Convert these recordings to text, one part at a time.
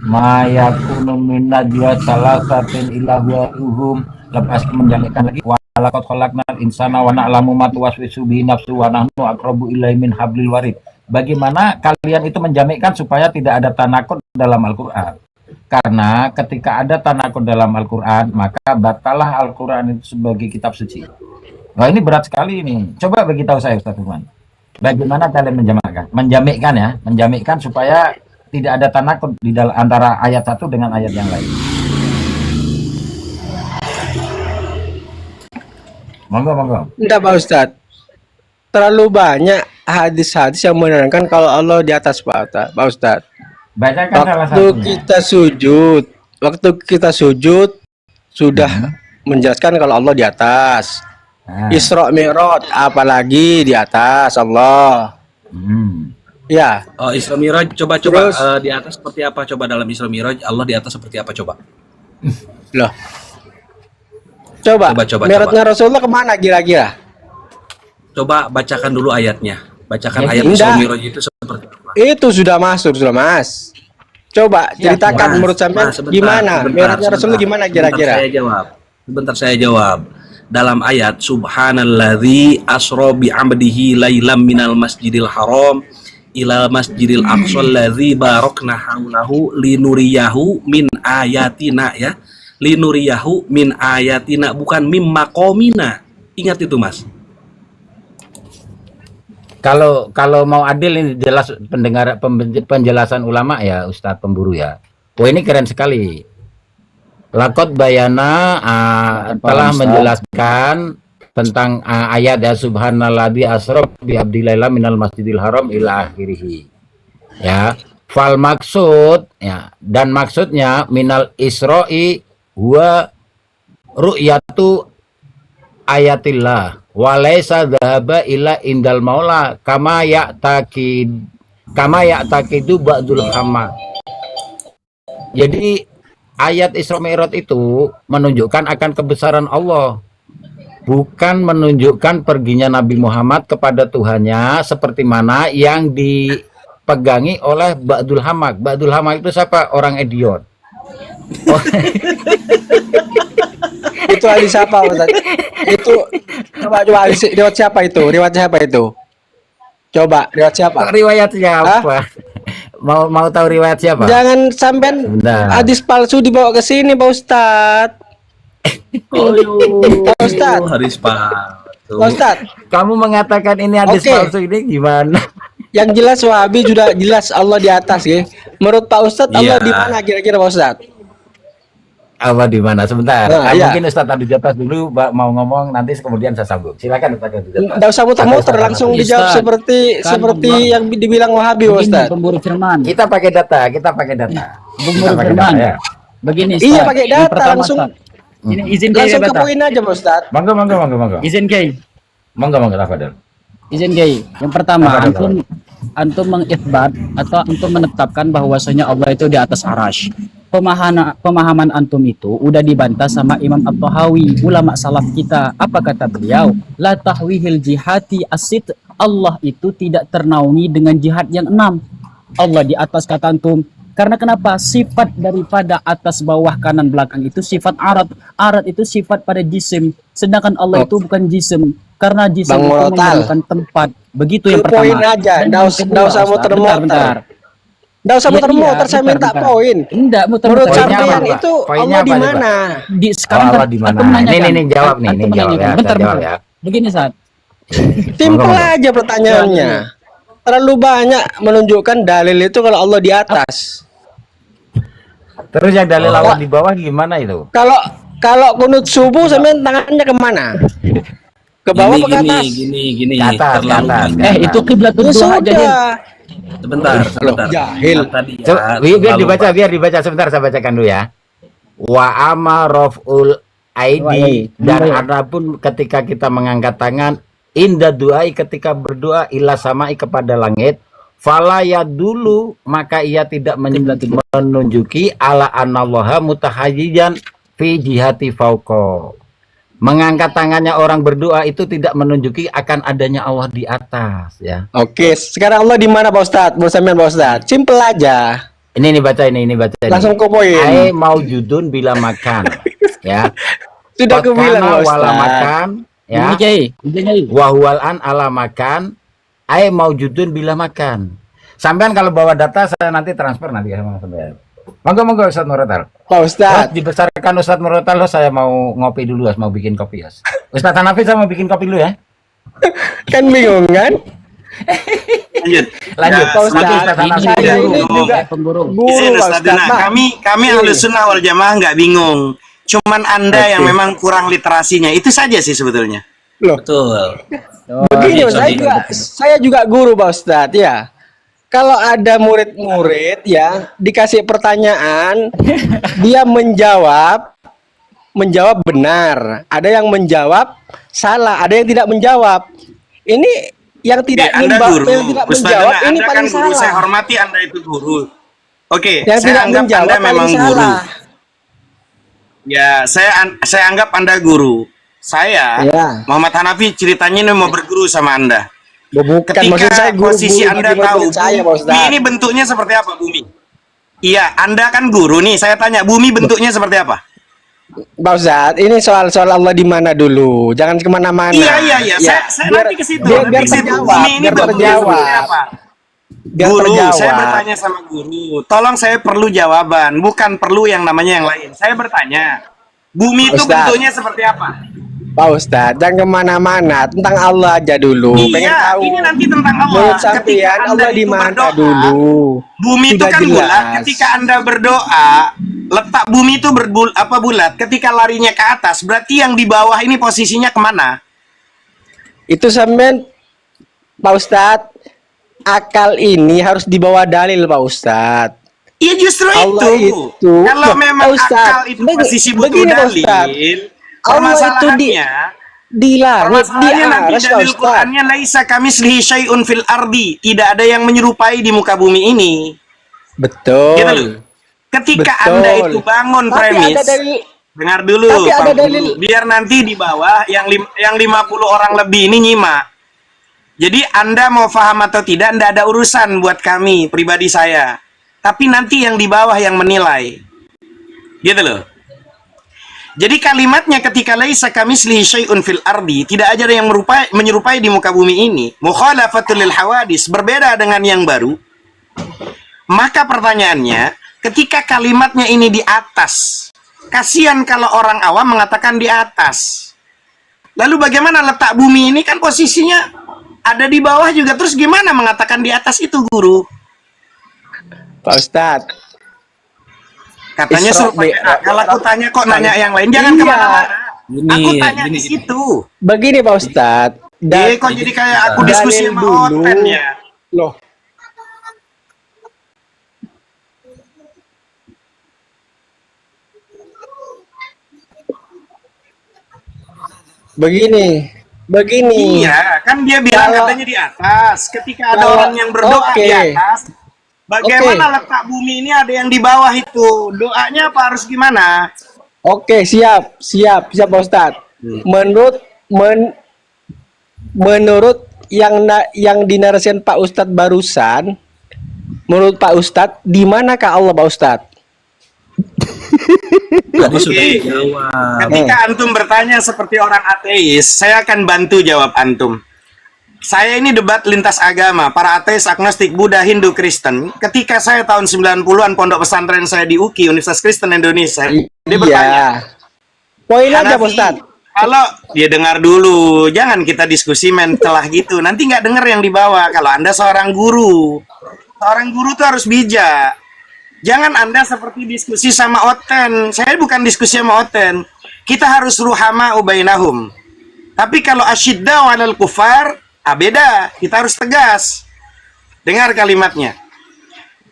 ma yakunu min najwa salasatin illa huwa uhum. Lepas menjalankan lagi walaqad khalaqnal insana wa na'lamu ma tuwaswisu bihi nafsu wa nahnu aqrabu ilaihi min hablil warid. Bagaimana kalian itu menjamikkan supaya tidak ada tanakut dalam Al-Qur'an? Karena ketika ada tanakut dalam Al-Qur'an, maka batalah Al-Qur'an itu sebagai kitab suci. Wah, ini berat sekali ini. Coba bagi tahu saya Ustaz Firman. Bagaimana kalian menjamikkan? Menjamikkan ya, menjamikkan supaya tidak ada tanakut di dalam antara ayat satu dengan ayat yang lain. Monggo. Enggak Pak Ustadz. Terlalu banyak hadis-hadis yang menerangkan kalau Allah di atas Pak Ustadz. Bacakan salah Waktu satunya. waktu kita sujud sudah menjelaskan kalau Allah di atas. Isra Mi'raj apalagi di atas Allah. Ya. Oh, Isra Mi'raj coba Terus, di atas seperti apa, coba dalam Isra Mi'raj Allah di atas seperti apa, coba. Loh. Coba. Mi'rajnya Rasulullah kemana kira-kira? Coba bacakan dulu ayatnya. Bacakan ayat Isra Isra Mi'raj itu seperti apa. Itu sudah masuk, sudah Mas. Coba ceritakan menurut sampean gimana? Mi'rajnya Rasulullah gimana kira-kira? Sebentar saya jawab. Dalam ayat subhanalladzi asra bi 'abdihi lailam minal masjidil haram ila masjidil aqsal ladzi barakna haulahu linuriyahu min ayatina, ya. Linuriyahu min ayatina, bukan mim maqamina. Ingat itu, Mas. Kalau mau adil ini jelas penjelasan ulama ya Ustadz Pemburu ya. Oh, ini keren sekali. Lakot Bayana telah menjelaskan tentang ayat ya subhanalladzi asra bi abdillaila minal masjidil haram ila akhirih. Ya, fal maksud ya, dan maksudnya minal isro'i huwa ru'yatu ayatillah walaysa dhahaba ila indal maula kama ya'taqidu ba'dul hama. Jadi ayat Isra Mi'raj itu menunjukkan akan kebesaran Allah, bukan menunjukkan perginya Nabi Muhammad kepada Tuhannya seperti mana yang dipegangi oleh Ba'dul Hamak. Ba'dul Hamak itu siapa? Orang idiot. Oh. Itu hadis siapa Ustaz? Itu coba riwayat siapa itu? Riwayat siapa itu? Coba riwayat siapa? Riwayat siapa? Mau tahu riwayat siapa? Jangan sampean hadis palsu dibawa ke sini Pak Ustaz. Pak Ustaz. Hadis palsu. Pak Ustaz. Kamu mengatakan ini hadis palsu, ini gimana? Yang jelas Wahabi sudah jelas Allah di atas ya. Menurut Pak Ustaz Allah di mana kira-kira Pak Ustaz? Allah di mana? Sebentar. Mungkin Ustaz Abdul Jabbar dulu mau ngomong, nanti kemudian saya sambung. Silakan Ustaz Abdul Jabbar. Enggak usah muter-muter, langsung dijawab seperti yang dibilang Wahabi Ustaz. Pemburu firman. Kita pakai data. Pemburu firman. Ya. Begini Ustaz. Iya pakai data langsung. Ini izin langsung ke poin aja Pak Ustaz. Monggo. Izin Kiai. Monggo Tafadhol. Izin Kiai. Yang pertama, antum mengithbat atau antum menetapkan bahwasanya Allah itu di atas arasy. Pemahaman antum itu udah dibantah sama Imam At-Tahawi, ulama salaf kita. Apa kata beliau? La tahwihil jihati asid. Allah itu tidak ternaungi dengan jihad yang 6. Allah di atas kata antum. Karena kenapa? Sifat daripada atas bawah kanan belakang itu sifat arat. Arat itu sifat pada jisim. Sedangkan Allah itu bukan jisim. Karena jisim itu memerlukan tempat. Begitu yang pertama. Poin aja. Nggak usah muter-muter. Nggak usah muter-muter, saya minta poin. Enggak, menurut sampean itu Allah di mana? Di sekarang Allah di mana? Ini jawab nih, ini jawab ya. Bentar. Begini saat. Simpel aja pertanyaannya. Terlalu banyak menunjukkan dalil itu kalau Allah di atas. Terus yang dalil Allah di bawah gimana itu? Kalau kunut subuh sampean tangannya kemana? Ke bawah atau ke atas? Gini. Ke atas. Itu kiblatul duha jadi. Sebentar. Jahil. Biar dibaca sebentar, saya bacakan dulu ya. Wa amaroful aidi, dan adapun ketika kita mengangkat tangan inda duai, ketika berdoa ila samai, kepada langit, fala dulu, maka ia tidak menunjuki ala anallaha mutahayyijan fi jihati fauqa. Mengangkat tangannya orang berdoa itu tidak menunjuki akan adanya Allah di atas ya. Oke, sekarang Allah di mana Pak Ustadz? Mau sampean Pak Ustadz? Simpel aja. Ini baca ini baca ini. Langsung ke poin. Ai maujudun bila makan. Ya. Sudah aku bilang Fakana Pak wala Ustaz. makan. Ya. Ini Kiai, ini Kiai. Wahwal an ala makan. Ai maujudun bila makan. Sampean kalau bawa data saya nanti transfer nanti ya sama sampean. Monggo Ustaz Murotal. Pak Ustaz. Dibesarkan Ustaz Murotal, saya mau ngopi dulu, mau bikin kopi ya. Ustaz Hanafi saya mau bikin kopi dulu ya. Kan bingung kan? Lanjut. Lanjut. Pak Ustaz. Nanti Ustaz Hanafi. Saya ini juga Pemburu. guru Izin Pak Ustaz Ustaz. Dina. Pak. Kami Ahlus Sunnah wal Jamaah nggak bingung. Cuman Anda yang Oke. memang kurang literasinya. Itu saja sih sebetulnya. Loh, Betul. begini iya, saya juga guru Pak Ustadz ya. Kalau ada murid-murid ya dikasih pertanyaan, dia menjawab benar, ada yang menjawab salah, ada yang tidak menjawab. Ini yang tidak Anda guru. yang tidak Ustaz menjawab Dina, ini Anda paling kan guru. Saya salah. hormati Anda itu guru. Oke, Yang saya tidak anggap menjawab Anda paling memang guru. salah. Ya, saya anggap Anda guru. Saya, Ya. Muhammad Hanafi, ceritanya ini mau berguru sama Anda. Bukan Ketika maksud saya guru, posisi guru Anda bagi tahu, murid saya Pak bumi Ustadz. ini bentuknya seperti apa, bumi? Iya, Anda kan guru nih. Saya tanya, bumi bentuknya seperti apa? Pak Ustadz, ini soal Allah di mana dulu, jangan kemana-mana. Iya. Ya, Saya biar- nanti ke situ. biar Nanti ke situ. terjawab, Bumi ini biar bentuknya terjawab. seperti apa? Biar Guru, terjawab. saya bertanya sama guru. Tolong saya perlu jawaban, bukan perlu yang namanya yang lain. Saya bertanya, bumi itu Ustaz. bentuknya seperti apa? Pak Ustadz, jangan kemana-mana, tentang Allah aja dulu. Pengen Iya, tahu. ini nanti tentang Allah. Menurut Ketika sampean Anda Allah di itu mana berdoa, dulu? Bumi itu Sudah kan jelas. bulat. Ketika Anda berdoa, letak bumi itu bulat. Ketika larinya ke atas, berarti yang di bawah ini posisinya kemana? Itu sampean Pak Ustadz, akal ini harus dibawa dalil Pak Ustadz. Iya justru Allah itu. itu. Kalau Loh, memang Pak Ustadz, akal itu posisi butuh begini, Pak dalil, Ustadz. Allah itu permasalahannya di langit, di permasalahannya nanti aras Pak dalil Ustadz. Qur'annya laisa kamislihi syai'un fil ardi. Tidak ada yang menyerupai di muka bumi ini. Betul. Gitu loh. Ketika Betul. Anda itu bangun Tapi premis, ada dalil, dengar dulu, Tapi ada Pak Guru. dalil- Biar nanti di bawah yang 50 orang lebih ini nyimak. Jadi Anda mau paham atau tidak, Anda ada urusan buat kami, pribadi saya. Tapi nanti yang di bawah yang menilai. Gitu loh. Jadi kalimatnya ketika laisa kamislihi syai'un fil ardi, tidak ada yang menyerupai di muka bumi ini. Mukhalafatul lil hawadis, berbeda dengan yang baru. Maka pertanyaannya, ketika kalimatnya ini di atas, kasihan kalau orang awam mengatakan di atas. Lalu bagaimana letak bumi ini kan posisinya ada di bawah juga, terus gimana mengatakan di atas itu, guru? Pak Ustadz. Katanya Isra suruh pakai Mi- akal, aku tanya kok nanya yang lain, jangan Iya. kemana-mana. Gini, Aku tanya gini, di situ. Begini Pak Ustadz. Kok jadi kayak aku diskusi dalil sama dulu. Oten ya? Loh. Begini. Iya, kan dia bilang Kalau- katanya di atas. Ketika ada kalau- orang yang berdoa oke. di atas, bagaimana letak bumi ini ada yang di bawah itu? Doanya apa harus gimana? Oke, siap Pak Ustadz. Menurut yang dinarasikan Pak Ustadz barusan, menurut Pak Ustadz, di manakah Allah Pak Ustadz? Oke. Tadi sudah dijawab. Ketika antum bertanya seperti orang ateis, saya akan bantu jawab antum. Saya ini debat lintas agama, para ateis, agnostik, Buddha, Hindu, Kristen. Ketika saya tahun 90-an pondok pesantren saya di UKI, Universitas Kristen Indonesia, dia bertanya, Iya. Poin aja Pak Hanafi, Ustadz. kalau dia dengar dulu, jangan kita diskusi mentelah gitu. Nanti nggak dengar yang di bawah. Kalau Anda seorang guru tuh harus bijak. Jangan Anda seperti diskusi sama Oten. Saya bukan diskusi sama Oten. Kita harus ruhama ubainahum. Tapi kalau asyidda walal kufar, beda. Kita harus tegas. Dengar kalimatnya.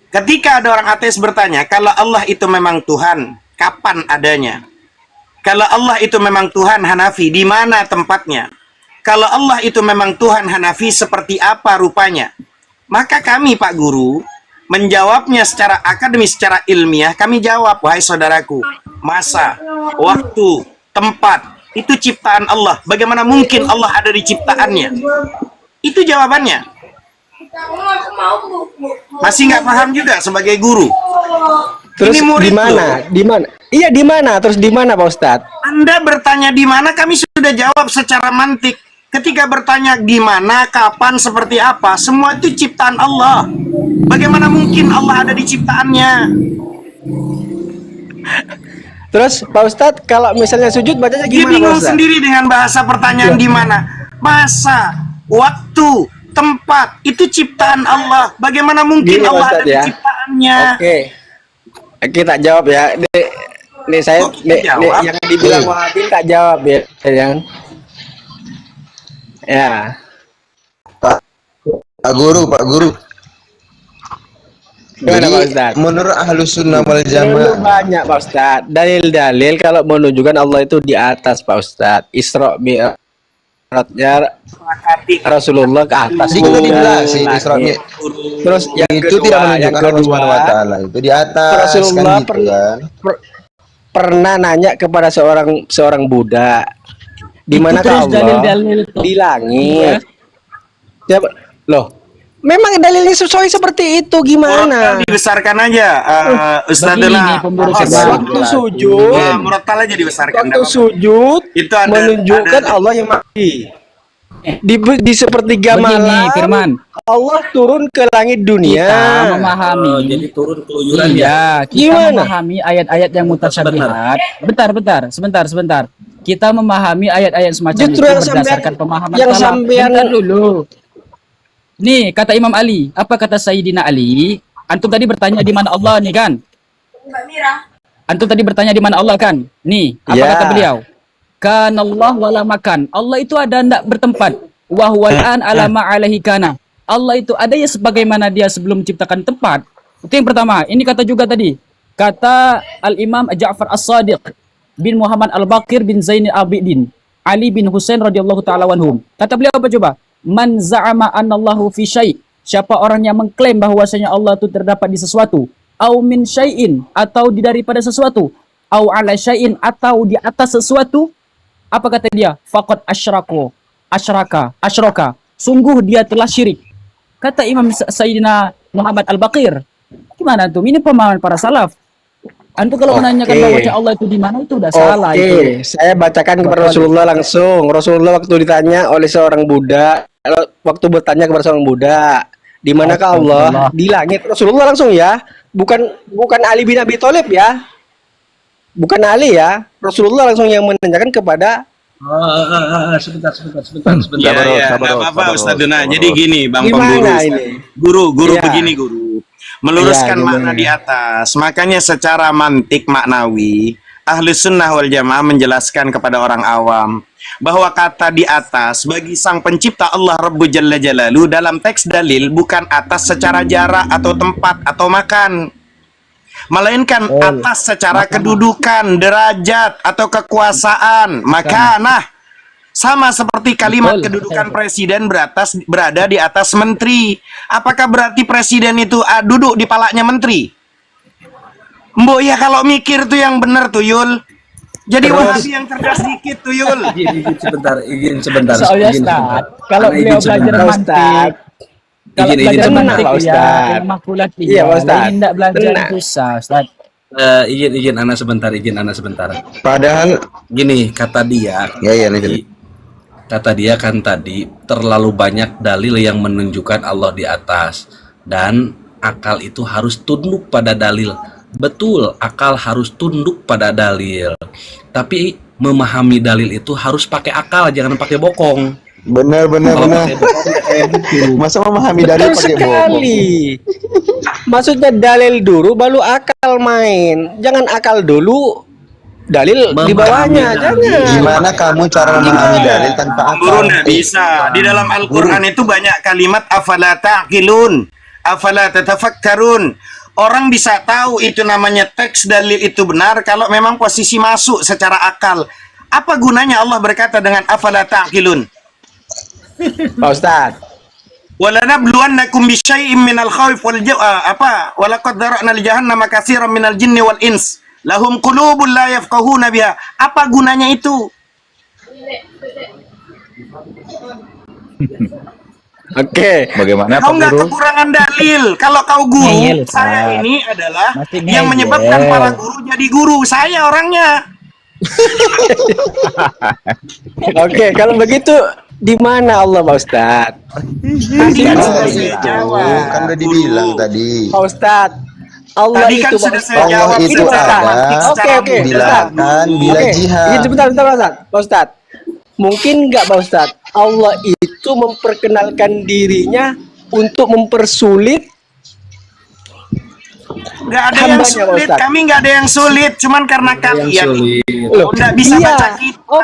Ketika ada orang ateis bertanya, kalau Allah itu memang Tuhan, kapan adanya? Kalau Allah itu memang Tuhan Hanafi, di mana tempatnya? Kalau Allah itu memang Tuhan Hanafi, seperti apa rupanya? Maka kami, Pak Guru, menjawabnya secara akademis, secara ilmiah, kami jawab, wahai saudaraku, masa, waktu, tempat, itu ciptaan Allah. Bagaimana mungkin Allah ada di ciptaannya? Itu jawabannya. Masih nggak paham juga sebagai guru. Terus Ini murid di mana? Di mana? Iya di mana? Terus di mana Pak Ustadz? Anda bertanya di mana, kami sudah jawab secara mantik. Ketika bertanya gimana, kapan, seperti apa, semua itu ciptaan Allah. Bagaimana mungkin Allah ada di ciptaannya? Terus Pak Ustadz kalau misalnya sujud bacanya Dia gimana Pak bingung Ustadz? sendiri dengan bahasa pertanyaan di mana. Masa, waktu, tempat, itu ciptaan Allah. Bagaimana mungkin Gini, Pak Allah ada Ustadz, di ya. ciptaannya? Oke. Kita jawab ya. Nih saya Oh, kita jawab. yang dibilang Wahabi tak jawab ya, kan? Ya. Pak Guru, Pak Guru. Gimana Jadi, Pak Ustadz? menurut Ahlus Sunnah wal Dulu Jamaah, banyak Pak Ustadz. Dalil-dalil kalau menunjukkan Allah itu di atas Pak Ustadz. Isra Mi'rajnya Rasulullah ke atas. jadi kita dijelasin Langit. Isra Mi'raj Terus yang itu kedua, tidak yang menunjukkan Allah Subhanahu wa kedua, taala itu di atas Rasulullah kan gitu kan. pernah nanya kepada seorang budak, di Itu mana terus Allah dalil-dalil itu. di langit. Siapa? Loh, memang dalilnya sesuai seperti itu gimana? Murattal dibesarkan aja, Ustadzana. Begini, pemburu Waktu firman. sujud, Murattal aja dibesarkan. waktu sujud Itu ada- menunjukkan ada- Allah yang mati. Di sepertiga Begini, malam Firman. Allah turun ke langit dunia. Kita memahami. Oh, jadi turun keluyuran ya. Iya, kita Gimana? memahami ayat-ayat yang mutasyabihat. Sebentar. Kita memahami ayat-ayat semacam Justru itu yang sampean- berdasarkan pemahaman yang salaf. sampean- Bentar dulu. Nih, kata Imam Ali. Apa kata Sayyidina Ali? Antum tadi bertanya di mana Allah nih kan? Antum tadi bertanya di mana Allah kan? Nih, apa Ya. kata beliau? Kanallah wala makan. Allah itu ada ndak bertempat. Wa huwal an ala ma alaihi kana. Allah itu ada ya sebagaimana dia sebelum menciptakan tempat. Itu yang pertama. Ini kata juga tadi. Kata Al-Imam Ja'far As-Sadiq bin Muhammad Al-Baqir bin Zainal Abidin Ali bin Husain radhiyallahu taala anhum. Kata beliau apa coba? Man za'ama annallahu fi syai'. Siapa orang yang mengklaim bahwasanya Allah itu terdapat di sesuatu, au min syai'in atau di daripada sesuatu, au ala syai'in atau di atas sesuatu, apa kata dia? Faqad asyraka. Sungguh dia telah syirik. Kata Imam Sayyidina Muhammad Al-Baqir. Gimana tuh? Ini pemahaman para salaf. Antum kalau menanyakan Oke. bahwa Allah itu di mana itu udah salah itu. Oke, saya bacakan kepada Rasulullah langsung. Rasulullah waktu ditanya oleh seorang budak, waktu bertanya kepada seorang budak, di manakah Allah? Di langit. Rasulullah langsung ya, bukan Ali bin Abi Thalib ya, bukan Ali ya. Rasulullah langsung yang menanyakan kepada. Sebentar. Ya, Sabar, ya, sabar, nggak apa-apa sabar, Ustadzana. sabar. Jadi gini, Bang Gimana Pemburu. ini? Guru Iya. begini, guru. Meluruskan Iya, makna gimana? di atas. Makanya secara mantik maknawi, Ahlus Sunnah wal Jamaah menjelaskan kepada orang awam bahwa kata di atas bagi sang pencipta Allah Rabbu Jalla Jalalu dalam teks dalil bukan atas secara jarak atau tempat atau makan, melainkan atas secara kedudukan, derajat atau kekuasaan, makanah. Sama seperti kalimat Betul. kedudukan presiden berada di atas menteri. Apakah berarti presiden itu duduk di palanya menteri? Mbok ya kalau mikir tuh yang bener tuh Yul. Jadi Terus? Wahabi yang cerdas dikit tuh Yul. Izin sebentar. Soalnya izin Ustaz, sebentar. kalau Karena beliau izin belajar sebentar. mantik, kalau Izin belajar sebentar. mantik Pak ya, Ustaz. ilmu makulat Iya, Pak Ustaz. Ini enggak belajar Tenang. susah, Ustaz. Izin Ana sebentar. Padahal Gini, kata dia. Ya, lanjut. Kata dia kan tadi terlalu banyak dalil yang menunjukkan Allah di atas dan akal itu harus tunduk pada dalil. Betul, akal harus tunduk pada dalil. Tapi memahami dalil itu harus pakai akal, jangan pakai bokong. benar. Kalau pakai bokong ya kayak gitu. Masa memahami dalil Betul pakai bokong? sekali. Maksudnya dalil dulu baru akal main. Jangan akal dulu dalil di Memahami bawahnya. dalil. Jangan. Gimana kamu cara memahami dalil tanpa akal? Guru nggak bisa. Di dalam Al-Quran itu banyak kalimat afala ta'qilun, afala tatafakkarun. Orang bisa tahu itu namanya teks dalil itu benar kalau memang posisi masuk secara akal. Apa gunanya Allah berkata dengan afala ta'qilun? Pak Ustadz. Walanabluwannakum bisyai'im minal khawf wal walaqad dara'na li jahannama katsiran minal jinni wal ins lahum qulubun la yafqahuna biha. Apa gunanya itu? Oke. Bagaimana Kau Pak nggak Guru? kekurangan dalil. Kalau kau guru, Ngeyel, Ustaz. saya ini adalah Masih yang ngeyel. menyebabkan para guru jadi guru. Saya orangnya. Oke, kalau begitu di mana Allah Pak Ustadz? Tadi kan Oh, sudah itu. saya jawab. Kan udah Guru. dibilang tadi. Pak Ustadz, Allah Tadi kan itu Pak sudah saya Ustadz. Allah jawab itu secara ada. mantik, secara Oke, mudah. Dilakukan bila Oke, jihad. ini sebentar Pak Ustadz. Mungkin nggak Pak Ustadz, Allah itu memperkenalkan dirinya untuk mempersulit Nggak ada yang hambanya, Pak sulit. Ustadz. Kami nggak ada yang sulit. Cuman karena Yang kalian sulit. Loh, nggak bisa iya. baca kitab.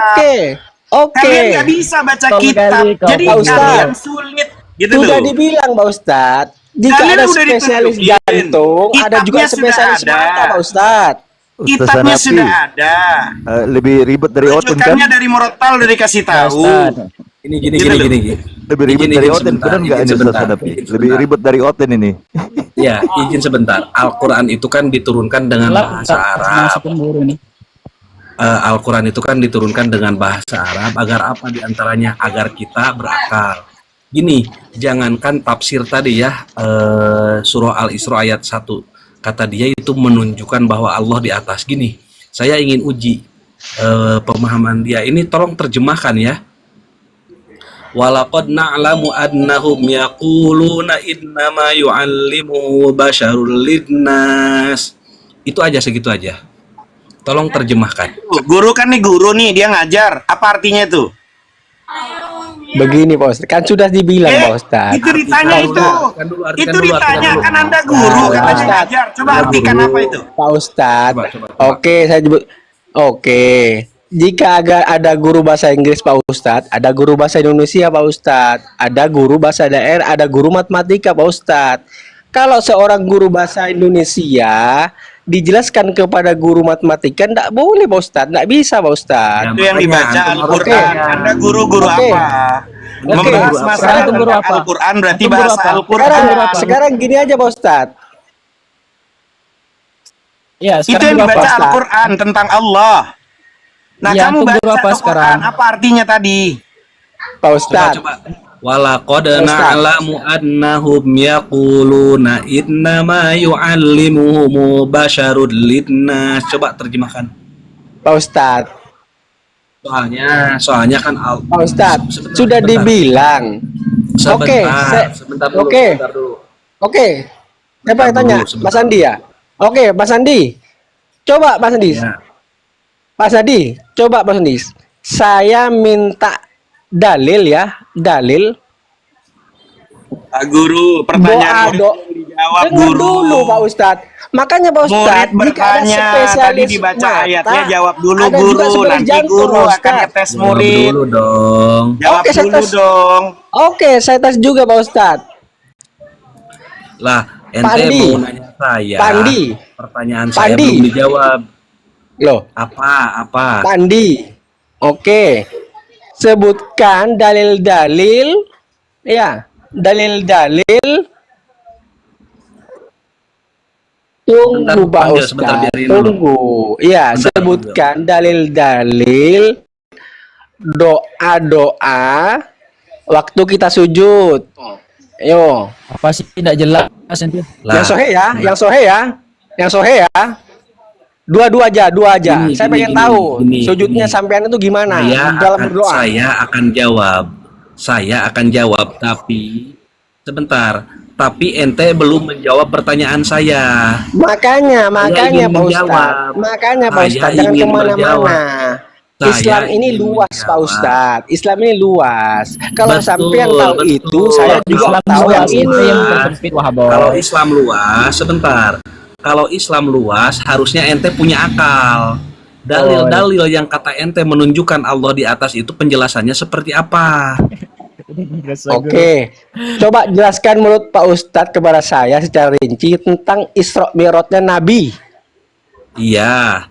Oke, Kalian nggak bisa baca Kau kitab. kali, kau Jadi Pak Ustadz. kalian sulit. Gitu Sudah loh. dibilang Pak Ustadz, jika Kalian ada udah spesialis ditunjukin. jantung, ada juga Kitabnya sudah spesialis ada. mata Pak Ustadz. Kitabnya Hanafi, sudah ada. lebih ribet dari Oten kan? Rujukannya dari Murattal udah dikasih tahu. Ustaz. Gini gini Gitu gini loh. gini. gini. Lebih ribet Izin, dari izin Oten, sebentar, benar nggak izin ini Ustaz sebentar, Hanafi? izin Lebih sebentar. ribet dari Oten ini. Ya, izin sebentar. Al-Quran itu kan diturunkan dengan Lah, bahasa Ustaz, Arab. masukin guru nih. Al-Quran itu kan diturunkan dengan bahasa Arab agar apa diantaranya? Agar kita berakal. Gini, jangankan tafsir tadi ya, surah Al-Isra ayat 1. Kata dia itu menunjukkan bahwa Allah di atas. Gini, saya ingin uji pemahaman dia. Ini tolong terjemahkan ya. Walaqad na'lamu annahum yaquluna innama yu'allimu basyarul linnas. Itu aja, segitu aja. Tolong terjemahkan. Guru kan nih guru nih, dia ngajar. Apa artinya tuh? Begini Pak Ustadz, kan sudah dibilang Pak Ustadz. Itu ditanya Artikan itu. dulu, artikan dulu, artikan Itu dulu, artikan ditanya dulu. kan Anda guru, Nah, katanya Ustaz. ngajar. Coba Ya, artikan guru. apa itu? Pak Ustadz, Coba. oke saya sebut. Oke, jika ada guru bahasa Inggris Pak Ustadz, ada guru bahasa Indonesia Pak Ustadz, ada guru bahasa daerah, ada guru matematika Pak Ustadz. Kalau seorang guru bahasa Indonesia dijelaskan kepada guru matematika, tidak boleh Pak Ustadz, tidak bisa Pak Ustadz. Itu yang makanya dibaca antum harus Al-Quran. tanya. Anda guru-guru Oke. apa? Oke. Membahas Sekarang masalah antum guru tentang apa? Al-Quran berarti Antum guru bahasa apa? Al-Quran. Sekarang gini aja Pak Ustadz. Iya, Itu sekarang yang guru apa, dibaca Ustaz? Al-Quran tentang Allah. Nah, Iya, kamu antum guru baca apa Al-Quran, sekarang? apa artinya tadi? Pak Coba, Ustadz. coba. Walaqad Ustaz. na'lamu annahum yaquluna innama yu'allimuhumu basyarul linnas. Coba terjemahkan. Pak Ustadz. Soalnya kan Pak Ustadz, Sebentar, sudah sebentar. dibilang. Sebentar, Oke, sebentar dulu, oke. sebentar dulu. Oke, siapa yang tanya? Sebentar. Mas Andi ya? Oke, Mas Andi. Coba Mas Andi. Ya. Mas Andi, coba Mas Andi. Saya minta dalil ya, dalil. Pak Guru, pertanyaan Doa, murid dijawab Dengar guru. dulu Pak Ustadz. Makanya Pak Ustadz, Murid jika ada bertanya, spesialis tadi dibaca mata, ayatnya, jawab dulu ada juga guru. spesialis Nanti jantung, guru Pak akan Ustadz. ngetes Jawab murid. dulu dong. Jawab Oke, saya dulu tes. dong. Oke, saya tes juga Pak Ustadz. Lah, ente Pandi. mau nanya saya. Pandi. Pertanyaan saya Pandi. belum dijawab. Loh, Apa? Pandi. Oke. Sebutkan dalil-dalil ya, dalil-dalil. Tunggu Sebentar, Pak panggil, sebentar, Ustadz. biarin dulu. Tunggu. Iya, Bentar, sebutkan dalil-dalil doa-doa waktu kita sujud. Ayo. Apa sih tidak jelas nanti? Yang sohe ya, yang sohe ya. Yang sohe ya. Dua aja. Gini, Saya gini, pengen gini, tahu gini, sujudnya gini. sampean itu gimana dalam berdoa. Saya akan jawab. Saya akan jawab, tapi sebentar. Tapi ente belum menjawab pertanyaan saya. Makanya ingin Pak menjawab. Ustadz. Makanya Pak Saya Ustadz, jangan ingin kemana-mana. menjawab. Islam Saya ini ingin luas Pak menjawab. Ustadz. Islam ini luas. Kalau Betul, sampean tahu betul. itu, saya juga Islam tahu yang luas itu ini. yang tersempit Wahabo. Kalau Islam luas, sebentar. Kalau Islam luas, harusnya ente punya akal. Dalil-dalil yang kata ente menunjukkan Allah di atas itu penjelasannya seperti apa? Oke, coba jelaskan menurut Pak Ustadz kepada saya secara rinci tentang Isra Mi'rajnya Nabi. Iya.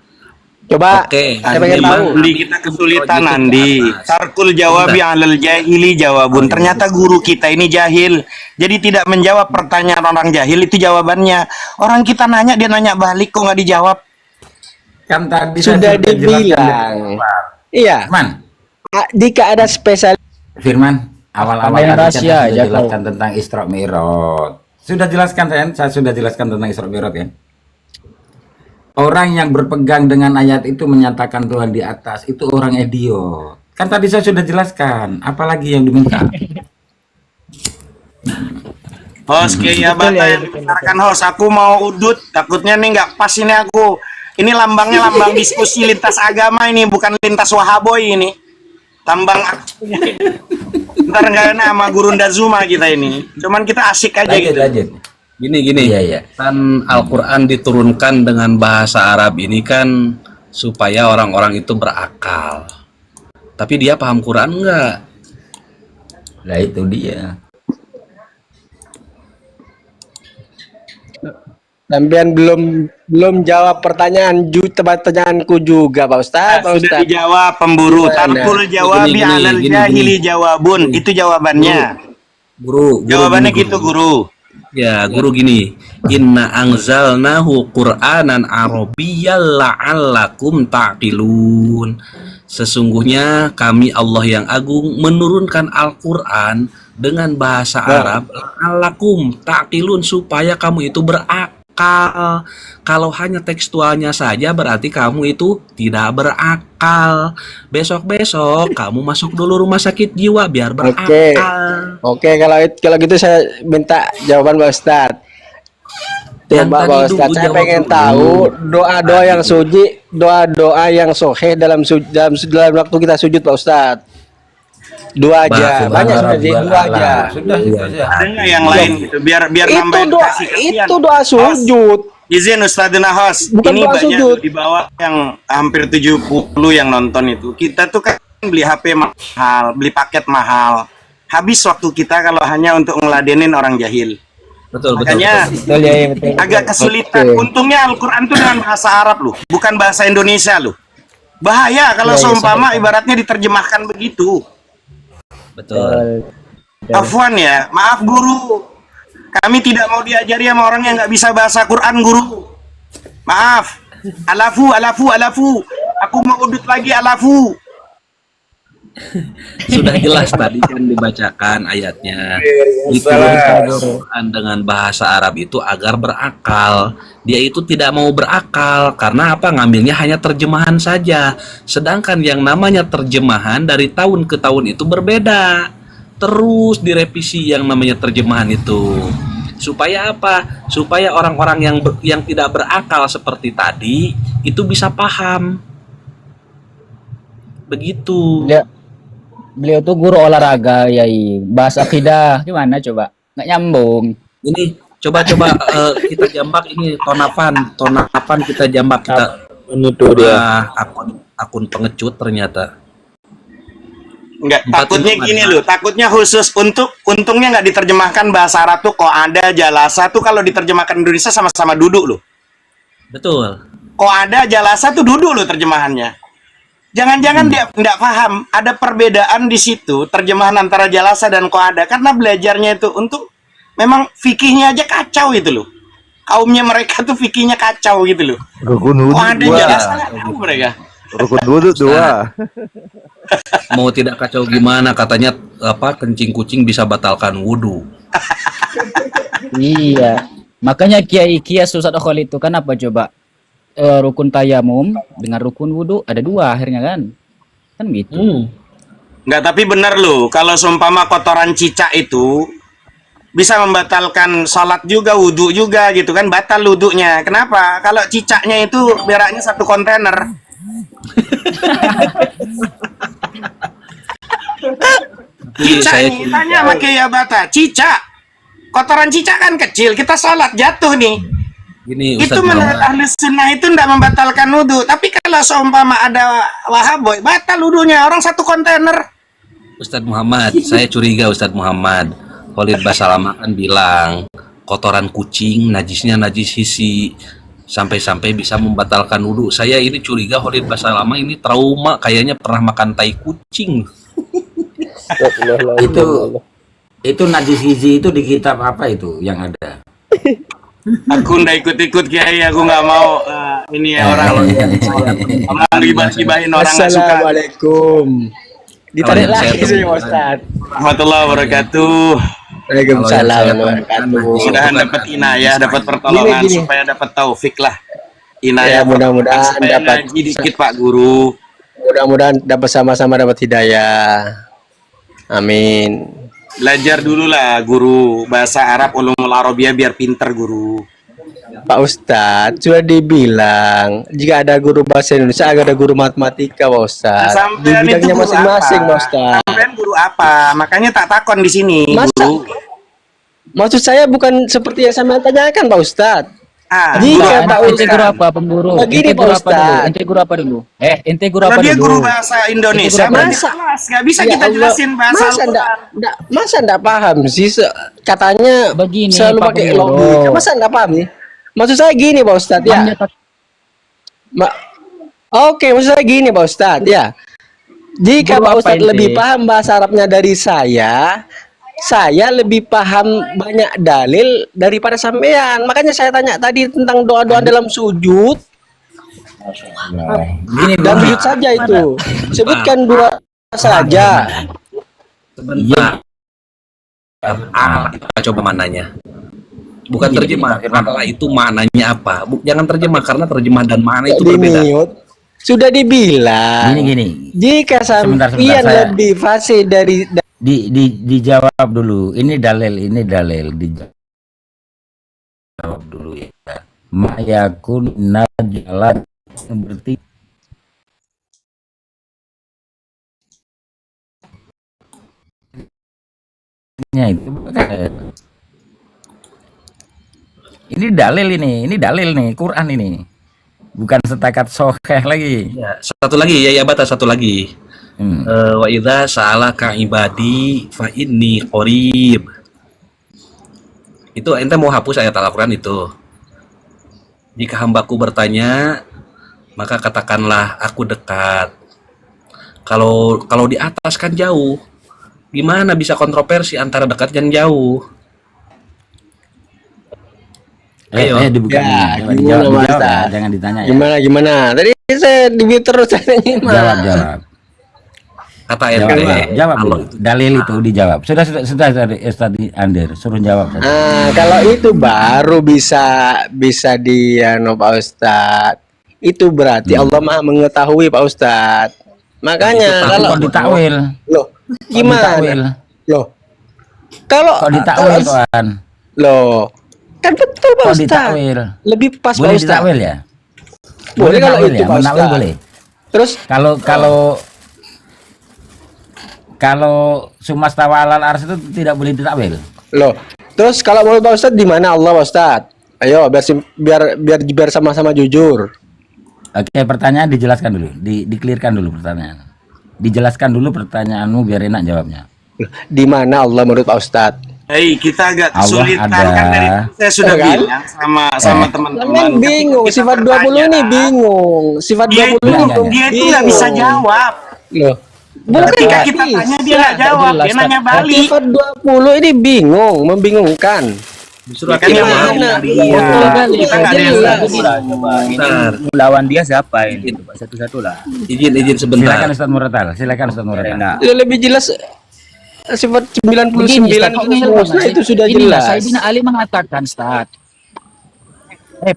Coba, Oke, saya pengen memang tahu. Andi, kita kesulitan Itu Andi. ke atas. Tarkul jawabi alal jahili jawabun. Ternyata guru kita ini jahil. Jadi tidak menjawab pertanyaan orang jahil itu jawabannya. Orang kita nanya dia nanya balik kok nggak dijawab. Kan tadi Sudah saya jelaskan dibilang. dengan jelas. Iya, Firman, jika ada spesialis Firman, Awal-awal yang tadi kan rahasia saya sudah aja kau. jelaskan tentang Isra Mi'raj. Sudah jelaskan kan? Saya sudah jelaskan tentang Isra Mi'raj kan? Orang yang berpegang dengan ayat itu menyatakan Tuhan di atas, itu orang idiot. Kan tadi saya sudah jelaskan, apalagi yang diminta? Host kayak Bata yang dibesarkan host. Aku mau udut, takutnya nih nggak pas ini aku. Ini lambangnya lambang diskusi lintas agama ini, bukan lintas wahaboy ini. Lambang ntar nggak enak sama Gurunda Zuma kita ini. Cuman kita asik aja Lanjut, gitu. lanjut. Gini. Iya, iya. Kan Al-Quran diturunkan dengan bahasa Arab ini kan supaya orang-orang itu berakal. Tapi dia paham Quran enggak? Lah itu dia. Sampean belum jawab pertanyaanku juga, Pak Ustaz. Pak Sudah Ustaz. dijawab pemburu. Gimana? Tarkul jawabi Gini, alal gini, jahili gini. jawabun. Itu jawabannya. Guru Jawabannya gini, gitu guru. Ya, guru gini. Inna anzalnahu Qur'anan Arabiyyal la'allakum ta'qilun. Sesungguhnya kami Allah yang agung menurunkan Al-Qur'an dengan bahasa Arab la'allakum ta'qilun supaya kamu itu berakal. Kalau hanya tekstualnya saja berarti kamu itu tidak berakal. Besok-besok kamu masuk dulu rumah sakit jiwa biar berakal. Oke, kalau gitu saya minta jawaban Pak Ustaz. Yang Coba tadi Pak Ustaz, dulu saya jawab pengen dulu. tahu doa-doa yang suci, doa-doa yang soheh dalam waktu kita sujud Pak Ustaz. Dua aja, banyak sudah jadi dua aja. Sudah, itu aja. Ada nggak yang lain gitu? Biar nambah Itu doa, edukasi kasihan. itu doa sujud. Izin Ustadzina host, Bukan ini doa banyak sujud. tuh di bawah yang hampir 70 yang nonton itu. Kita tuh kan beli HP mahal, beli paket mahal. Habis waktu kita kalau hanya untuk ngeladenin orang jahil. Betul. Makanya Betul ya, betul. agak kesulitan. Oke. Untungnya Al-Quran tuh dengan bahasa Arab loh, bukan bahasa Indonesia loh. Bahaya kalau seumpama ibaratnya diterjemahkan begitu. Betul. Afwan ya, maaf guru. Kami tidak mau diajari sama orang yang nggak bisa bahasa Quran guru. Maaf. Alafu. Aku mau udut lagi alafu. Sudah jelas tadi kan dibacakan ayatnya. Diturunkan Al-Quran dengan bahasa Arab itu agar berakal. Dia itu tidak mau berakal karena apa? Ngambilnya hanya terjemahan saja. Sedangkan yang namanya terjemahan dari tahun ke tahun itu berbeda. Terus direvisi yang namanya terjemahan itu. Supaya apa? Supaya orang-orang yang tidak berakal seperti tadi itu bisa paham. Begitu. Ya. Beliau tuh guru olahraga, Yai. Bahasa akidah gimana coba? Nggak nyambung. Ini coba kita jambak ini tonapan kita jambak kita. Ini tuh dia. Akun pengecut ternyata. Enggak, Empat takutnya itu gini mana? loh, takutnya khusus untungnya nggak diterjemahkan bahasa Arab tuh kok ada jalasa tuh kalau diterjemahkan Indonesia sama-sama duduk loh. Betul. Kok ada jalasa tuh duduk loh terjemahannya. Jangan-jangan dia nggak paham ada perbedaan di situ terjemahan antara jalasa dan kok ada karena belajarnya itu untuk memang fikihnya aja kacau itu loh. Kaumnya mereka tuh fikihnya kacau gitu loh. Rukun wudhu Kok ada dua. jalasa nggak tahu mereka. Rukun wudhu dua. Mau tidak kacau gimana katanya apa kencing kucing bisa batalkan wudhu. Iya. Makanya Kias Ustadz Khalid itu kan apa coba? Rukun tayamum dengan rukun wudhu ada dua akhirnya kan gitu. Nggak, tapi benar loh kalau seumpama kotoran cicak itu bisa membatalkan sholat juga, wudhu juga gitu kan, batal wudhunya. Kenapa? Kalau cicaknya itu beraknya satu kontainer. Cicak Saya nih, tanya sama Kiai Bata, cicak. Kotoran cicak kan kecil, kita sholat jatuh nih. Gini Itu Ustadz menurut Muhammad. ahli sunnah itu tidak membatalkan wudhu. Tapi kalau seumpama ada wahaboy, batal wudhunya orang satu kontainer. Ustadz Muhammad, saya curiga Ustadz Muhammad. Khalid Basalamah kan bilang kotoran kucing najisnya najis hisi sampai-sampai bisa membatalkan wudhu. Saya ini curiga Khalid Basalamah ini trauma kayaknya pernah makan tai kucing. Itu najis gizi itu di kitab apa itu yang ada? Aku ndak ikut-ikut Kiai, aku nggak mau ini ya orang ribah-ribahin orang nggak suka. Assalamualaikum. Ditarik Kalau yang lagi saya sih temukan, Ustaz. Warahmatullahi wabarakatuh. Waalaikumsalam saya warahmatullahi temukan, wabarakatuh. Mudah-mudahan Bukan dapat ada inayah, hadis dapat lain. pertolongan Gini. supaya dapat taufik lah. Ya, Inayah mudah-mudahan pertolongan supaya dapat ngaji dikit Pak Guru. mudah-mudahan dapat sama-sama dapat hidayah. Amin. Belajar dulu lah guru bahasa Arab ulumul Arabiyah biar pinter guru. Pak Ustadz, sudah dibilang jika ada guru bahasa Indonesia, ada guru matematika, Pak Ustadz. Di Sampean itu bidangnya guru masing-masing, apa? Pak Ustadz. Sampean guru apa? Makanya tak takon di sini, Masa? guru. Maksud saya bukan seperti yang saya tanyakan, Pak Ustadz. Ah, Jika Enggak, Pak ente Ustadz. guru apa pemburu? Begini, Ente guru Pak apa dulu? Ustadz. Ente guru apa dulu? Ente guru kalau apa dia dulu? guru bahasa Indonesia, Itu guru berarti apa? kelas. Gak bisa Ya kita Allah, jelasin bahasa Al-Quran. masa ndak paham sih? Katanya Begini, selalu Pak pakai Pemburu. logika. Masa ndak paham nih? Maksud saya gini, Pak Ustadz ya. Ma- Oke, maksud saya gini, Pak Ustadz ya. Jika Guru Pak apa Ustadz ente? lebih paham bahasa Arabnya dari saya lebih paham banyak dalil daripada sampean. Makanya saya tanya tadi tentang doa-doa dalam sujud. Gini Dan Bang. sujud saja itu. Sebutkan dua saja. Sebentar. Apa kita coba mananya? Bukan terjemah. Masalah itu maknanya apa? Jangan terjemah karena terjemah dan makna itu berbeda. Dimiut. Sudah dibilang. Gini. Jika Sebentar, sampean saya- lebih fasih dari Dijawab dulu. Ini dalil, dijawab dulu ya. Ma yakun najalan berarti itu ini dalil nih Quran ini, bukan setakat sokeh lagi. Ya, satu lagi ya batas satu lagi. Wa idza sa'alaka ibadi fa inni qarib. Itu ente mau hapus ayat Al-Qur'an itu. Jika hambaku bertanya, maka katakanlah aku dekat. Kalau di atas kan jauh. Gimana bisa kontroversi antara dekat dan jauh? Ayo. Dibuka Ya, Coba gimana, dijawab Mas? ya, jangan ditanya ya. gimana? Tadi saya dimute terus tanya Jawab. Kata ente. Jawab kalau dulu. Dalil itu dijawab. Sudah Ustaz Andir, suruh jawab saja. Kalau itu baru bisa di Pak Ustadz. Itu berarti Allah Maha mengetahui, Pak Ustadz. Makanya Itu kalau Kok ditakwil? loh Kok gimana? ditakwil? Loh. Kalau Kok ditakwil, Tuan? loh. Kan betul, Pak Kok Ustadz. ditakwil? Lebih pas, Pak Boleh Ustadz. ditakwil ya? Boleh kalau ditakwil itu, ya? Pak Menakwil Ustadz. boleh. Terus Kalau sumastawa alal ars itu tidak boleh ditakwil. loh. Terus kalau menurut Pak Ustadz di mana Allah, Pak Ustadz? Ayo biar sama-sama jujur. Oke, pertanyaan dijelaskan dulu, di-clearkan dulu pertanyaan. Dijelaskan dulu pertanyaanmu biar enak jawabnya. Loh, di mana Allah menurut Pak Ustadz? Hei, kita agak Allah kesulitan ada. kan dari saya sudah Kan? bilang sama teman-teman. Kan bingung, Ketika sifat kita 20 ini bertanya, bingung. Sifat Dia 20 itu, ini dia itu nggak bisa jawab. Loh. Bukan Ketika nggak kita bisa. tanya dia nggak jawab, dia nanya balik. Sifat 20 ini bingung, membingungkan. Justru Ya kan yang akhirnya Gimana? Iya. Kita nggak ada yang Jelas. Bentar. Lawan dia siapa ini? Coba satu-satu lah. Izin Silakan sebentar. Ustaz Muratal, silakan Ustaz Muratal. Enak. Ya, lebih jelas sifat 99 Begini, husna itu sudah inilah jelas. Sayyidina Ali mengatakan, Ustaz.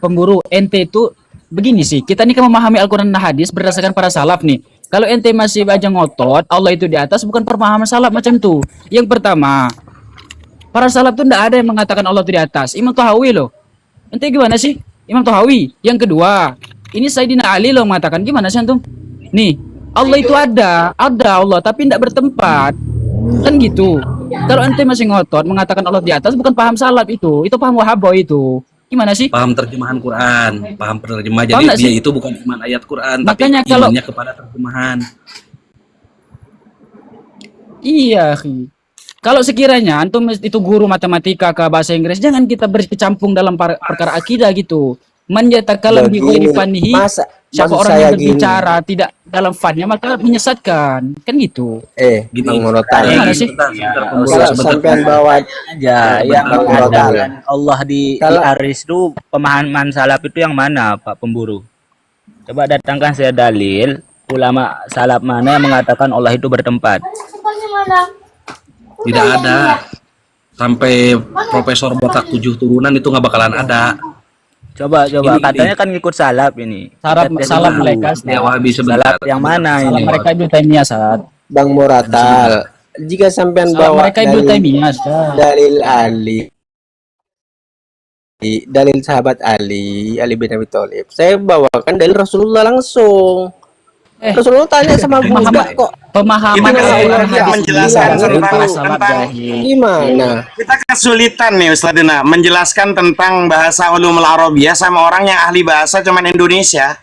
Pemburu, ente itu begini sih, kita ini kan memahami Al-Quran dan hadis berdasarkan para salaf nih. Kalau ente masih aja ngotot, Allah itu di atas, bukan pemahaman salaf macam itu. Yang pertama, para salaf tuh ndak ada yang mengatakan Allah itu di atas. Imam Tahawi loh. Ente gimana sih? Imam Tahawi. Yang kedua, ini Sayyidina Ali loh mengatakan, gimana sih antum? Nih, Allah itu ada Allah, tapi ndak bertempat. Kan gitu. Kalau ente masih ngotot mengatakan Allah di atas, bukan paham salaf itu paham Wahaboh itu. Gimana sih? Paham terjemahan Quran, paham penerjemah. Paham Jadi nggak dia sih? itu bukan iman ayat Quran, Makanya tapi kalau- imannya kepada terjemahan. Iya, Khi. Kalau sekiranya antum itu guru matematika ke bahasa Inggris, jangan kita berkecampung dalam perkara akidah gitu. Menjatakan bi ghairi fannihi, siapa maksud orang saya yang berbicara tidak dalam fannya maka menyesatkan. Kan gitu. Gini, Bang Murotal. Gimana sih? sebentar, Kalau sampean bawa Ya, yang Bang Murotal. mengatakan Allah di Kalau- aris itu pemahaman salaf itu yang mana, Pak Pemburu? Coba datangkan saya dalil ulama salaf mana yang mengatakan Allah itu bertempat? Tidak ada. Sampai Profesor Botak 7 turunan itu nggak bakalan ada. Coba Ini, katanya kan ngikut salaf ini. Salah mereka, Ya Wahabi sebentar. Salaf yang mana salah ini? mereka Ibnu Taimiyah, Ustaz. Bang Moratal, jika sampean Salah bawa mereka Ibnu Taimiyah, Ustaz. dalil Ali, dalil sahabat Ali bin Abi Thalib, saya bawakan dalil Rasulullah langsung. Rasulullah tanya sama Buddha kok, Pemahaman Kita kan orang dia hadis menjelaskan ini dari para tentang- salaf jahil. gimana? Kita kesulitan nih Ustaz Dina menjelaskan tentang bahasa ulumul arabiyah sama orang yang ahli bahasa cuman Indonesia.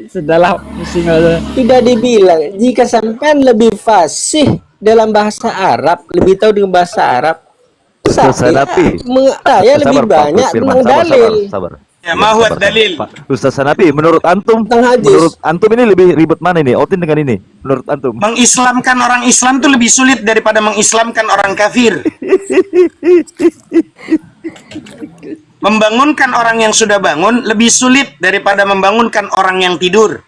Sudahlah, pusing aja. Tidak dibilang jika sampean lebih fasih dalam bahasa Arab, lebih tahu dengan bahasa Arab, Ustaz Hanafi. saya lebih Sabar, Pak banyak Firman. tentang dalil. Sabar. Ya, ma huwa dalil? Pak Ustaz Hanafi, menurut antum, Tentang hadis. menurut antum ini lebih ribet mana ini? Otin dengan ini, menurut antum? Mengislamkan orang Islam tuh lebih sulit daripada mengislamkan orang kafir. Membangunkan orang yang sudah bangun lebih sulit daripada membangunkan orang yang tidur.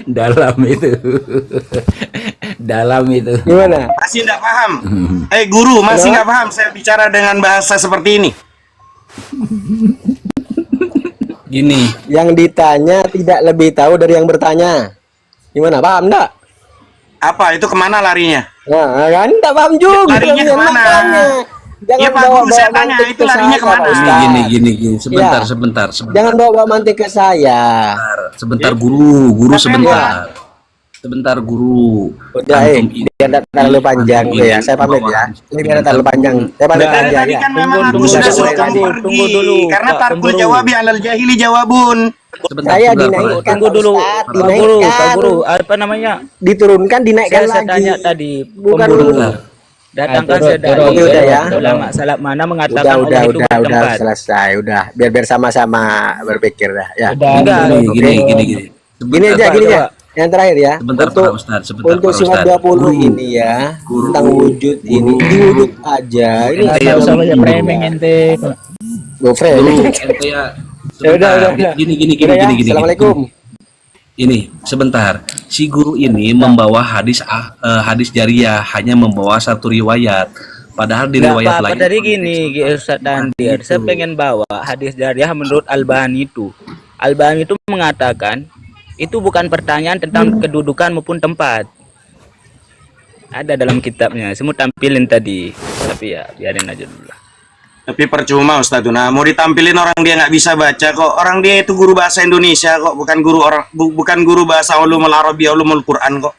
Dalam itu. Dalam itu. Gimana? Masih nggak paham? Guru, masih nggak paham saya bicara dengan bahasa seperti ini? Gini, Yang ditanya tidak lebih tahu dari yang bertanya. Gimana? Paham enggak? Apa? Itu kemana larinya? Nah, kan enggak paham juga. Larinya Yang kemana? makanya. Jangan Iya, Pak bawa Guru, saya tanya, mantik itu ke larinya saya, kemana? Pak Ustaz. gini. Sebentar, Ya. sebentar. Jangan bawa mantik ke saya. Sebentar guru sebentar. Sebentar guru. Udah, Antum ini- biar tidak terlalu panjang antum tuh ya. ini Saya pamit ya. Ini biar tidak terlalu panjang. Saya pamit Dari aja tadi ya. kan memang aku Tunggu, sudah tunggu, suruh kamu tunggu, pergi. tunggu dulu, Karena Pak, tarkul tunggu. jawabi alal jahili jawabun. Sebentar, Saya sebentar, dinaikkan. Pak. Tunggu dulu, Ustaz, Pak Guru, Pak dinaikkan. Guru, apa namanya? Diturunkan, dinaikkan Saya lagi. tanya tadi, Bukan pemburu. Sebentar. Datangkan Turun, saya turun, dari udah ya. ulama salaf mana mengatakan Udah, Allah itu udah bertempat. selesai, udah. Biar sama-sama berpikir dah ya. Udah, Enggak, Gini. Gini Sebentar, aja, Pak. gini coba. aja. Yang terakhir ya. Sebentar, untuk Pak Ustadz, sebentar, untuk Pak surat Ustadz. 20 Guru. ini ya, Guru. tentang wujud ini, Guru. di wujud aja. Ini Ente Nggak usah yang banyak guru. framing ente. Go friend. Dulu ente ya. Ya udah, Sebentar. udah. Gini. Udah ya, Assalamualaikum. Ini sebentar. Si guru ini membawa hadis jariah, hanya membawa satu riwayat. Padahal di Nggak riwayat apa-apa lain. tadi gini, Ustaz Dandir. Saya pengen bawa hadis jariah menurut Albani itu. Albani itu mengatakan itu bukan pertanyaan tentang kedudukan maupun tempat. Ada dalam kitabnya. Saya mau tampilin tadi, tapi ya biarin aja dulu lah. Tapi percuma Ustaz Tuna, mau ditampilin orang dia nggak bisa baca kok. Orang dia itu guru bahasa Indonesia kok, bukan guru bukan guru bahasa ulumul arabiyah, ulumul Quran kok.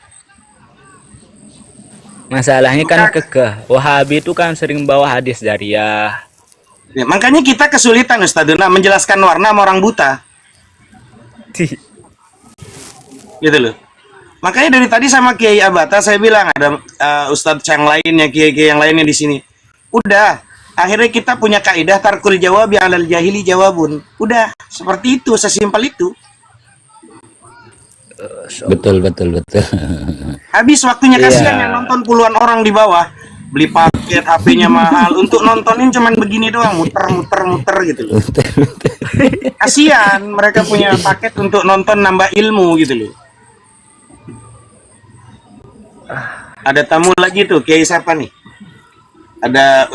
Masalahnya kan kekeh. Wahabi itu kan sering bawa hadis jariah. Ya, makanya kita kesulitan Ustaz Tuna menjelaskan warna sama orang buta. Gitu loh. Makanya dari tadi sama Kiai Abata saya bilang ada Ustadz yang lainnya, Kiai-Kiai yang lainnya di sini. Udah, akhirnya kita punya kaidah tarkul jawabi alal jahili jawabun. Udah, seperti itu, sesimpel itu. Betul. Habis waktunya kasihan yang nonton puluhan orang di bawah. Beli paket, HP-nya mahal. Untuk nontonin cuman begini doang, muter gitu loh. Kasihan, mereka punya paket untuk nonton nambah ilmu gitu loh. Ada tamu lagi tuh, Kiai siapa nih? Ada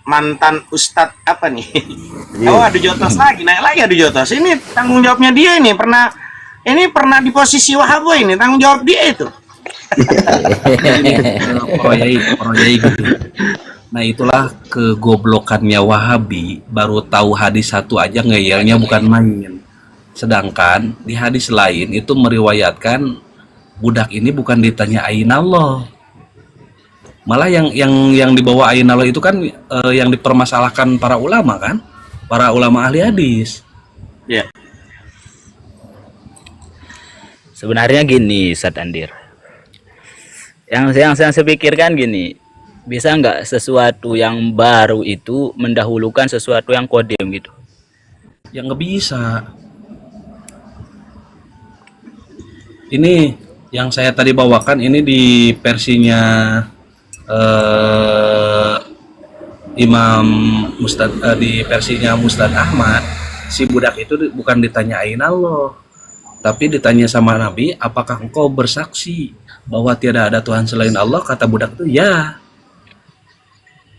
mantan Ustadz apa nih? Oh, adu jotos lagi, naik lagi adu jotos. Ini tanggung jawabnya dia ini, pernah di posisi Wahabo ini, tanggung jawab dia itu. Proyek gitu. Nah itulah kegoblokannya Wahabi, baru tahu hadis satu aja ngeyelnya bukan main. Sedangkan di hadis lain itu meriwayatkan budak ini bukan ditanya ainallah. Malah yang dibawa ainallah itu kan yang dipermasalahkan para ulama kan, para ulama ahli hadis. Ya. Sebenarnya gini, Ustaz Andir. Yang saya pikirkan gini, bisa nggak sesuatu yang baru itu mendahulukan sesuatu yang kodim gitu? Yang nggak bisa. Ini yang saya tadi bawakan ini di versinya Imam Mustad di versinya Mustad Ahmad si budak itu bukan ditanya aina Allah, tapi ditanya sama Nabi, apakah engkau bersaksi bahwa tiada ada Tuhan selain Allah? Kata budak itu, ya.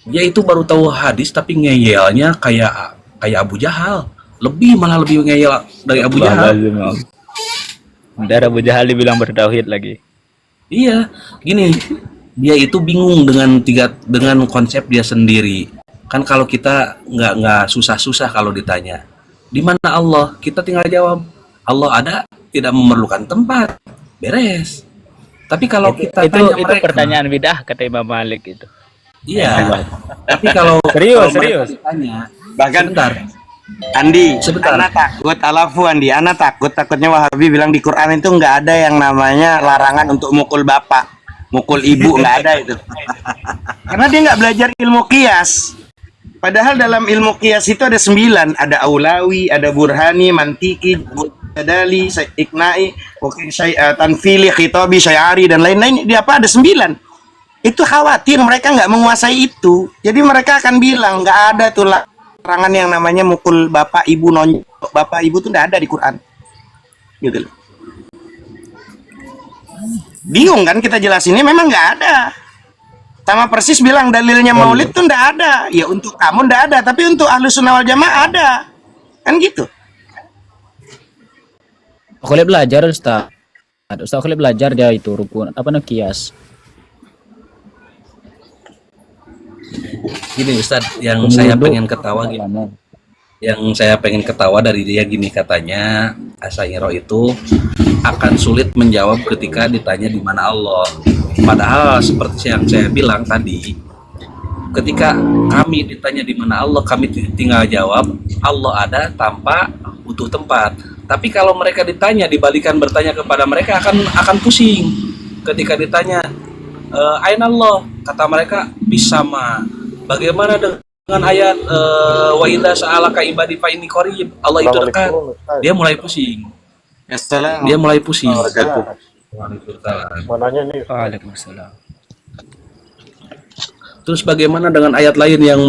Dia itu baru tahu hadis tapi ngeyelnya kayak Abu Jahal. Malah lebih ngeyel dari Abu Jahal. Dari Abu Jahal dibilang bertauhid lagi. Iya, gini, dia itu bingung dengan konsep dia sendiri. Kan kalau kita nggak susah-susah kalau ditanya, di mana Allah? Kita tinggal jawab, Allah ada, tidak memerlukan tempat, beres. Tapi kalau kita tanya Itu mereka, pertanyaan bidah kata Imam Malik itu. iya. Tapi kalau Serius, kalau mereka serius. ditanya, Bahkan sebentar, Andi, Sebentar. Ana takut, Ana takutnya Wahabi bilang di Quran itu nggak ada yang namanya larangan untuk mukul bapak, mukul ibu, nggak ada itu. Karena dia nggak belajar ilmu qiyas. Padahal dalam ilmu qiyas itu ada 9, ada aulawi, ada burhani, mantiki, jadali, iknai, tanfili, khitabi, syai'ari dan lain-lain. Dia apa? Ada 9. Itu khawatir mereka nggak menguasai itu. Jadi mereka akan bilang nggak ada tuh larangan yang namanya mukul bapak ibu, nonjok bapak ibu tuh nggak ada di Quran. Gitu loh. Bingung kan kita jelasinnya, memang nggak ada. Sama persis bilang dalilnya maulid tuh nggak ada. Ya untuk kamu nggak ada, tapi untuk Ahlus Sunnah wal Jamaah ada. Kan gitu. Aku lihat belajar Ustaz. Ustaz aku lihat belajar dia itu rukun apa namanya kias. gini Ustadz, yang saya pengen ketawa gini. Yang saya pengen ketawa dari dia gini, katanya Asy'ariyah itu akan sulit menjawab ketika ditanya di mana Allah. Padahal seperti yang saya bilang tadi, ketika kami ditanya di mana Allah, kami tinggal jawab Allah ada tanpa butuh tempat. Tapi kalau mereka ditanya, dibalikan bertanya kepada mereka akan pusing. Ketika ditanya aina Allah, kata mereka bisama. Bagaimana dengan ayat wa idza sa'alaka ibadi fa inni qarib, Allah itu dekat. Dia mulai pusing. Dia mulai pusing. Waalaikumsalam. Terus bagaimana dengan ayat lain yang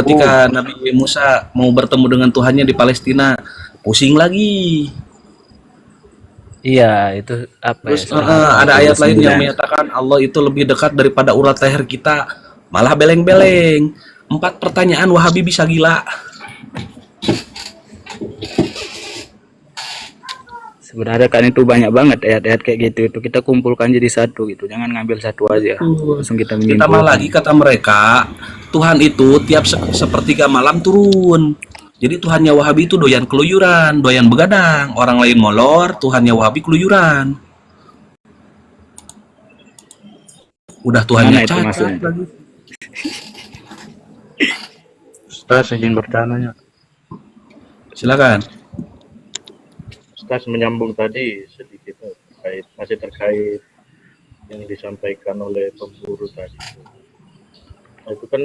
ketika Nabi Musa mau bertemu dengan Tuhannya di Palestina, pusing lagi. Iya, itu apa Terus ya? ada ayat lain yang menyatakan Allah itu lebih dekat daripada urat leher kita, malah beleng-beleng. 4 pertanyaan Wahabi bisa gila. Sebenarnya kan itu banyak banget ayat-ayat kayak gitu, itu kita kumpulkan jadi satu gitu, jangan ngambil satu aja langsung kita Ditambah menyimpulkan. lagi kata mereka, Tuhan itu tiap sepertiga malam turun. Jadi Tuhannya Wahabi itu doyan keluyuran, doyan begadang. Orang lain molor, Tuhannya Wahabi keluyuran. Udah Tuhannya Mana itu cacat maksudnya? lagi. Ustaz izin bertanya. Silakan. Ustaz menyambung tadi sedikit masih terkait yang disampaikan oleh pemburu tadi. Nah, itu kan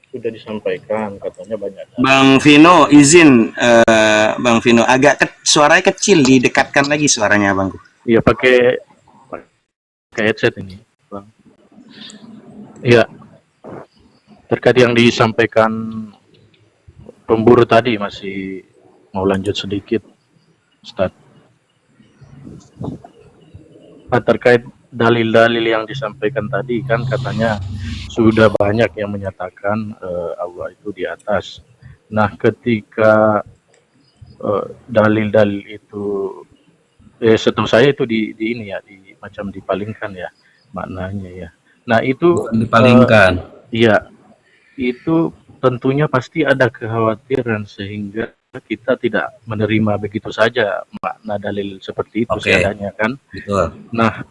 sudah disampaikan katanya banyak. Bang Vino, izin Bang Vino agak suaranya kecil, didekatkan lagi suaranya Bang. Iya pakai headset ini, Bang. Iya. Terkait yang disampaikan pemburu tadi masih mau lanjut sedikit, Ustaz. Nah, terkait dalil-dalil yang disampaikan tadi kan katanya sudah banyak yang menyatakan Allah itu di atas. Nah, ketika dalil-dalil itu setahu saya itu di ini ya, macam dipalingkan ya maknanya ya. Nah, itu Bukan dipalingkan. iya, itu tentunya pasti ada kekhawatiran sehingga kita tidak menerima begitu saja makna dalil seperti itu seadanya kan. Betul. Nah,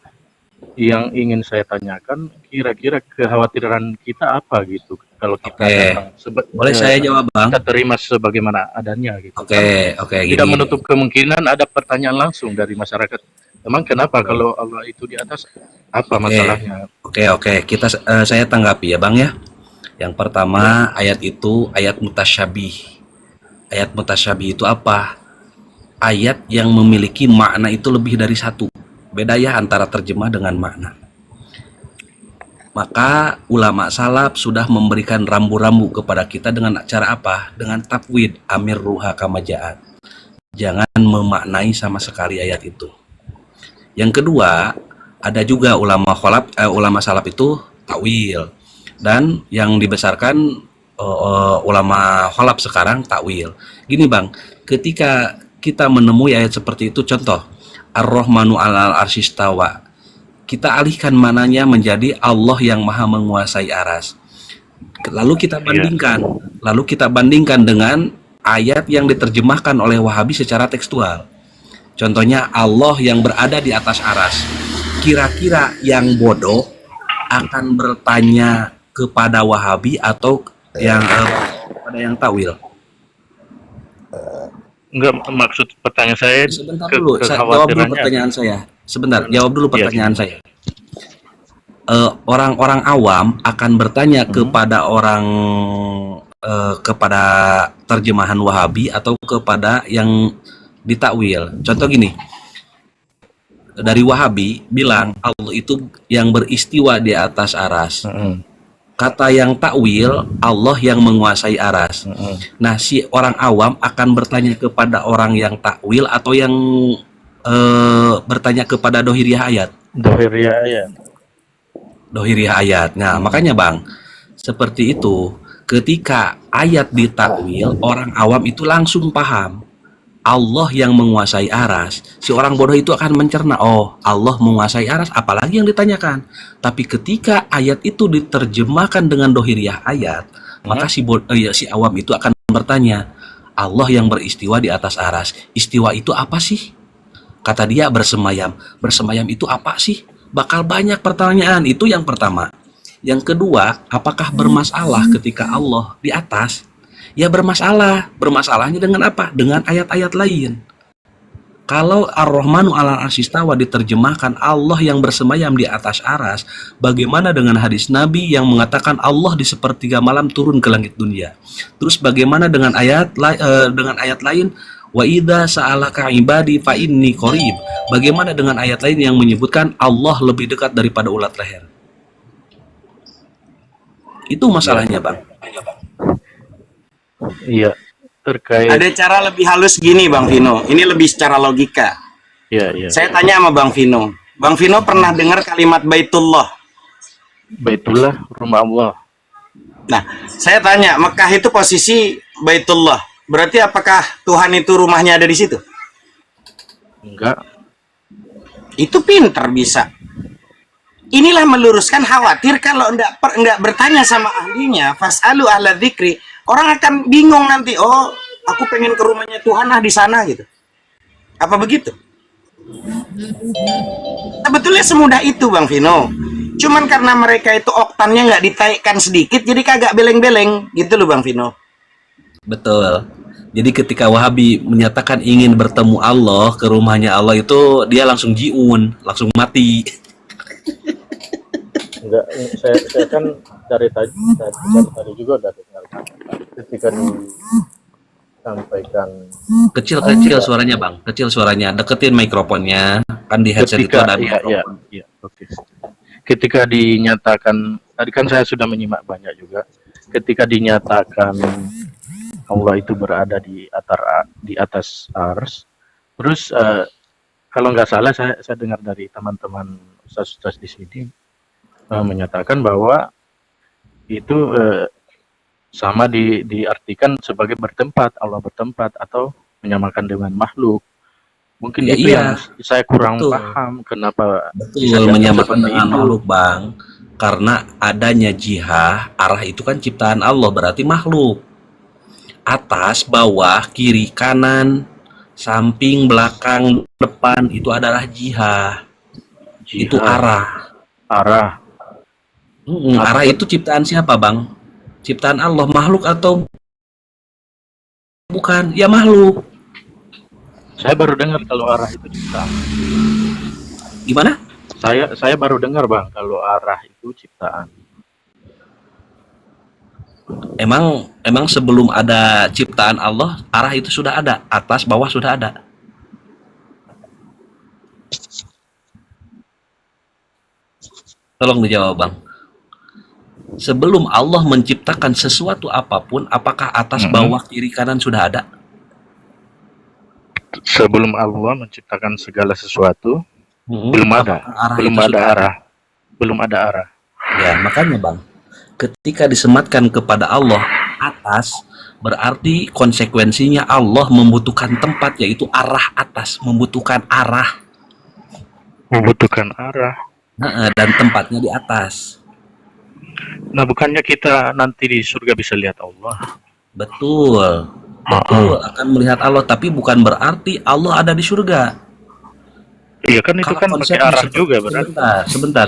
yang ingin saya tanyakan, kira-kira kekhawatiran kita apa gitu kalau kita datang Boleh saya jawab, Bang? kita terima sebagaimana adanya gitu. Oke, Tidak menutup kemungkinan ada pertanyaan langsung dari masyarakat. Emang kenapa kalau Allah itu di atas, apa masalahnya? Oke. Saya tanggapi ya, Bang ya. Yang pertama, ayat itu ayat mutasyabih. Ayat mutasyabih itu apa? Ayat yang memiliki makna itu lebih dari satu. Beda ya antara terjemah dengan makna. Maka ulama salaf sudah memberikan rambu-rambu kepada kita dengan cara apa? Dengan tafwid amir ruha kama ja'at. Jangan memaknai sama sekali ayat itu. Yang kedua, ada juga ulama salaf itu takwil, dan yang dibesarkan ulama khalaf sekarang takwil. Gini Bang, ketika kita menemui ayat seperti itu, contoh Ar-Rahmanu 'alal arsyistawa, kita alihkan mananya menjadi Allah yang maha menguasai aras. Lalu kita bandingkan dengan ayat yang diterjemahkan oleh Wahabi secara tekstual. Contohnya Allah yang berada di atas aras. Kira-kira yang bodoh akan bertanya kepada Wahabi atau yang kepada yang takwil? Enggak, maksud pertanyaan saya Sebentar dulu, jawab dulu pertanyaan saya. Sebentar, jawab dulu pertanyaan saya. Orang-orang awam akan bertanya kepada kepada terjemahan Wahabi atau kepada yang ditakwil. Contoh gini, dari Wahabi bilang Allah itu yang beristiwa di atas aras. Kata yang takwil, Allah yang menguasai aras. Nah, si orang awam akan bertanya kepada orang yang takwil atau yang bertanya kepada dohiriyah ayat. Dohiriyah ayat. Nah, makanya Bang, seperti itu. Ketika ayat ditakwil, orang awam itu langsung paham Allah yang menguasai aras. Si orang bodoh itu akan mencerna, oh Allah menguasai aras, apalagi yang ditanyakan. Tapi ketika ayat itu diterjemahkan dengan dohiriyah ayat, maka si awam itu akan bertanya, Allah yang beristiwa di atas aras, istiwa itu apa sih? Kata dia bersemayam. Bersemayam itu apa sih? Bakal banyak pertanyaan. Itu yang pertama. Yang kedua, apakah bermasalah ketika Allah di atas? Ya bermasalah. Bermasalahnya dengan apa? Dengan ayat-ayat lain. Kalau Ar-Rahmanu 'alal arsyistawa diterjemahkan Allah yang bersemayam di atas aras, bagaimana dengan hadis Nabi yang mengatakan Allah di sepertiga malam turun ke langit dunia? Terus bagaimana dengan ayat lain? Wa idza sa'alaka ibadi fa inni qarib. Bagaimana dengan ayat lain yang menyebutkan Allah lebih dekat daripada ulat leher? Itu masalahnya, Bang. Iya, terkait. Ada cara lebih halus gini, Bang Vino. Ini lebih secara logika. Iya. Saya tanya sama Bang Vino. Bang Vino pernah dengar kalimat Baitullah? Baitullah, rumah Allah. Nah, saya tanya, Mekah itu posisi Baitullah. Berarti apakah Tuhan itu rumahnya ada di situ? Enggak. Itu pinter bisa. Inilah meluruskan khawatir kalau enggak bertanya sama ahlinya, fas'alu ahla dzikri. Orang akan bingung nanti, oh, aku pengen ke rumahnya Tuhan di sana gitu. Apa begitu? Sebetulnya semudah itu, Bang Vino. Cuman karena mereka itu oktannya nggak ditaikkan sedikit, jadi kagak beleng-beleng gitu loh, Bang Vino. Betul. Jadi ketika Wahabi menyatakan ingin bertemu Allah ke rumahnya Allah itu, dia langsung jiun, langsung mati. Enggak, saya kan dari tadi juga udah dengar ketika disampaikan Kecil suaranya, Bang. Kecil suaranya. Deketin mikrofonnya. Kan di headset itu ada mikrofon. Iya, oke. Ketika dinyatakan, tadi kan saya sudah menyimak banyak juga. Ketika dinyatakan Allah itu berada di atas ars. Terus kalau nggak salah saya dengar dari teman-teman ustaz-ustaz di sini menyatakan bahwa itu sama diartikan sebagai bertempat, Allah bertempat atau menyamakan dengan makhluk. Mungkin Ya, itu iya. yang saya kurang Betul. paham kenapa Betul, dianggap menyamakan seperti dengan itu. makhluk, Bang. Karena adanya jihah, arah itu kan ciptaan Allah, berarti makhluk. Atas, bawah, kiri, kanan, samping, belakang, depan, itu adalah jihah. Itu arah. Arah. Arah itu ciptaan siapa, Bang? Ciptaan Allah. Makhluk atau bukan? Ya makhluk. Saya baru dengar kalau arah itu ciptaan. Gimana? Saya baru dengar, Bang, kalau arah itu ciptaan. Emang sebelum ada ciptaan Allah, arah itu sudah ada, atas bawah sudah ada. Tolong dijawab, Bang. sebelum Allah menciptakan sesuatu apapun, apakah atas, bawah, kiri, kanan sudah ada? Sebelum Allah menciptakan segala sesuatu, belum ada, Apakah arah belum itu ada sudah arah, belum ada arah. Ya, makanya Bang, ketika disematkan kepada Allah atas, berarti konsekuensinya Allah membutuhkan tempat, yaitu arah atas, membutuhkan arah. Membutuhkan arah. Dan tempatnya di atas. Nah, bukannya kita nanti di surga bisa lihat Allah? Betul, akan melihat Allah, tapi bukan berarti Allah ada di surga. Iya kan, itu kan pakai arah juga berarti. Sebentar.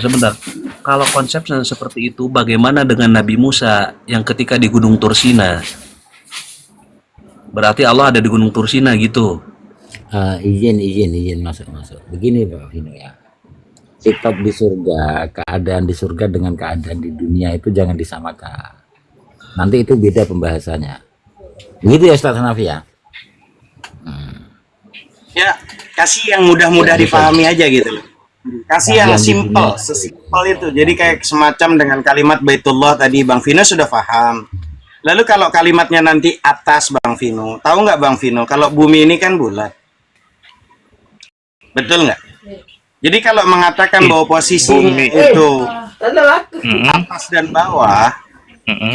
Kalau konsepnya seperti itu, bagaimana dengan Nabi Musa yang ketika di Gunung Tursina? Berarti Allah ada di Gunung Tursina gitu. Izin masuk. Begini Pak Vino ya. Sikap di surga, keadaan di surga dengan keadaan di dunia itu jangan disamakan. Nanti itu beda pembahasannya. Begitu ya Ustaz Hanafi ya? Ya, kasih yang mudah-mudah dipahami aja gitu loh. Kasih yang simple, sesimpel itu. Jadi kayak semacam dengan kalimat Baitullah tadi Bang Vino sudah paham. Lalu kalau kalimatnya nanti atas Bang Vino, tahu nggak Bang Vino? Kalau bumi ini kan bulat, betul nggak? Jadi kalau mengatakan bahwa posisi itu atas dan bawah,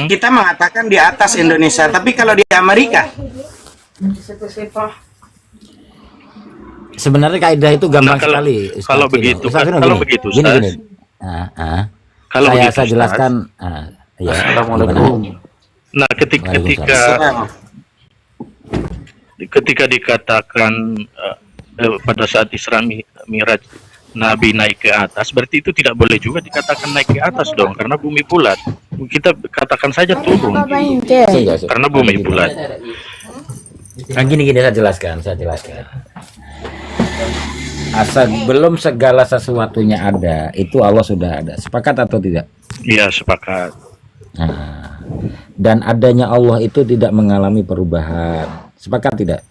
kita mengatakan di atas Indonesia. Tapi kalau di Amerika, sebenarnya kaidah itu gampang sekali. Ustaz Kalau Vino. begitu, Ustaz Vino, kalau begitu, Ustaz. gini. Kalau Saya begitu, jelaskan. Ya, Assalamualaikum. Nah, ketika dikatakan pada saat Isra Mi'raj Nabi naik ke atas, berarti itu tidak boleh juga dikatakan naik ke atas dong, karena bumi bulat. Kita katakan saja turun, karena bumi bulat. Gini saya jelaskan. Asal belum segala sesuatunya ada, itu Allah sudah ada. Sepakat atau tidak? Iya, sepakat. Nah, dan adanya Allah itu tidak mengalami perubahan. Sepakat tidak?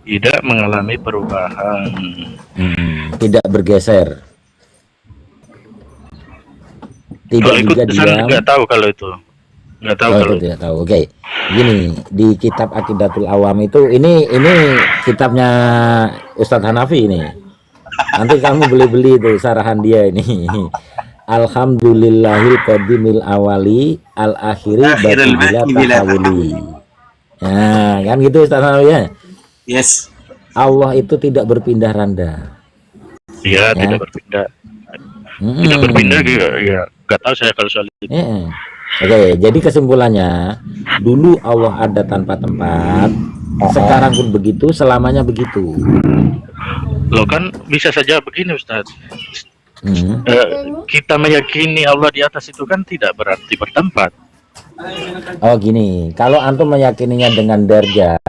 Tidak mengalami perubahan. Tidak bergeser. Tidak Kalau ikut juga pesan diam. nggak tahu kalau itu. Nggak tahu kalau Tidak tahu. Oke. Gini, di kitab Aqidatul Awam itu ini kitabnya Ustadz Hanafi ini. Nanti kamu beli itu sarahan dia ini. Alhamdulillahil qadimil awali al akhiri bila tahawuli. Nah, kan gitu Ustadz Hanafi ya. yes. Allah itu tidak berpindah randa. Iya, tidak berpindah. Tidak berpindah juga. Ya, nggak tahu saya kalau soal itu. Oke, jadi kesimpulannya, dulu Allah ada tanpa tempat, sekarang pun begitu, selamanya begitu. Loh kan bisa saja begini Ustaz. Kita meyakini Allah di atas itu kan tidak berarti bertempat. Oh gini, kalau antum meyakininya dengan darjah,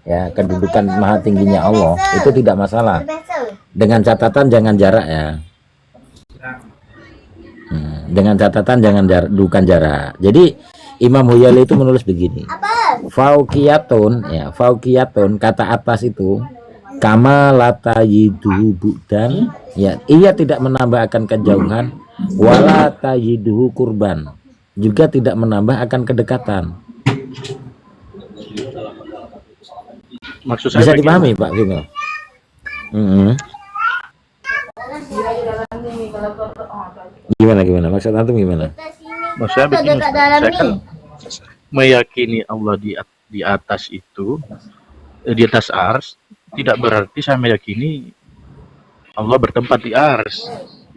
ya kedudukan maha tingginya Allah, itu tidak masalah. Dengan catatan jangan jarak ya. Dengan catatan jangan bukan jarak. Jadi Imam Huyali itu menulis begini. Fauqiyatun kata atas itu kama latayiduhu bu'dan, ya ia tidak menambah akan kejauhan, wala tayiduhu kurban, juga tidak menambah akan kedekatan. Maksud saya Bisa bagaimana? dipahami Pak Vino? Gimana maksud antum gimana? Maksud saya begini Ustaz. Saya kan meyakini Allah di atas itu, di atas ars, tidak berarti saya meyakini Allah bertempat di ars.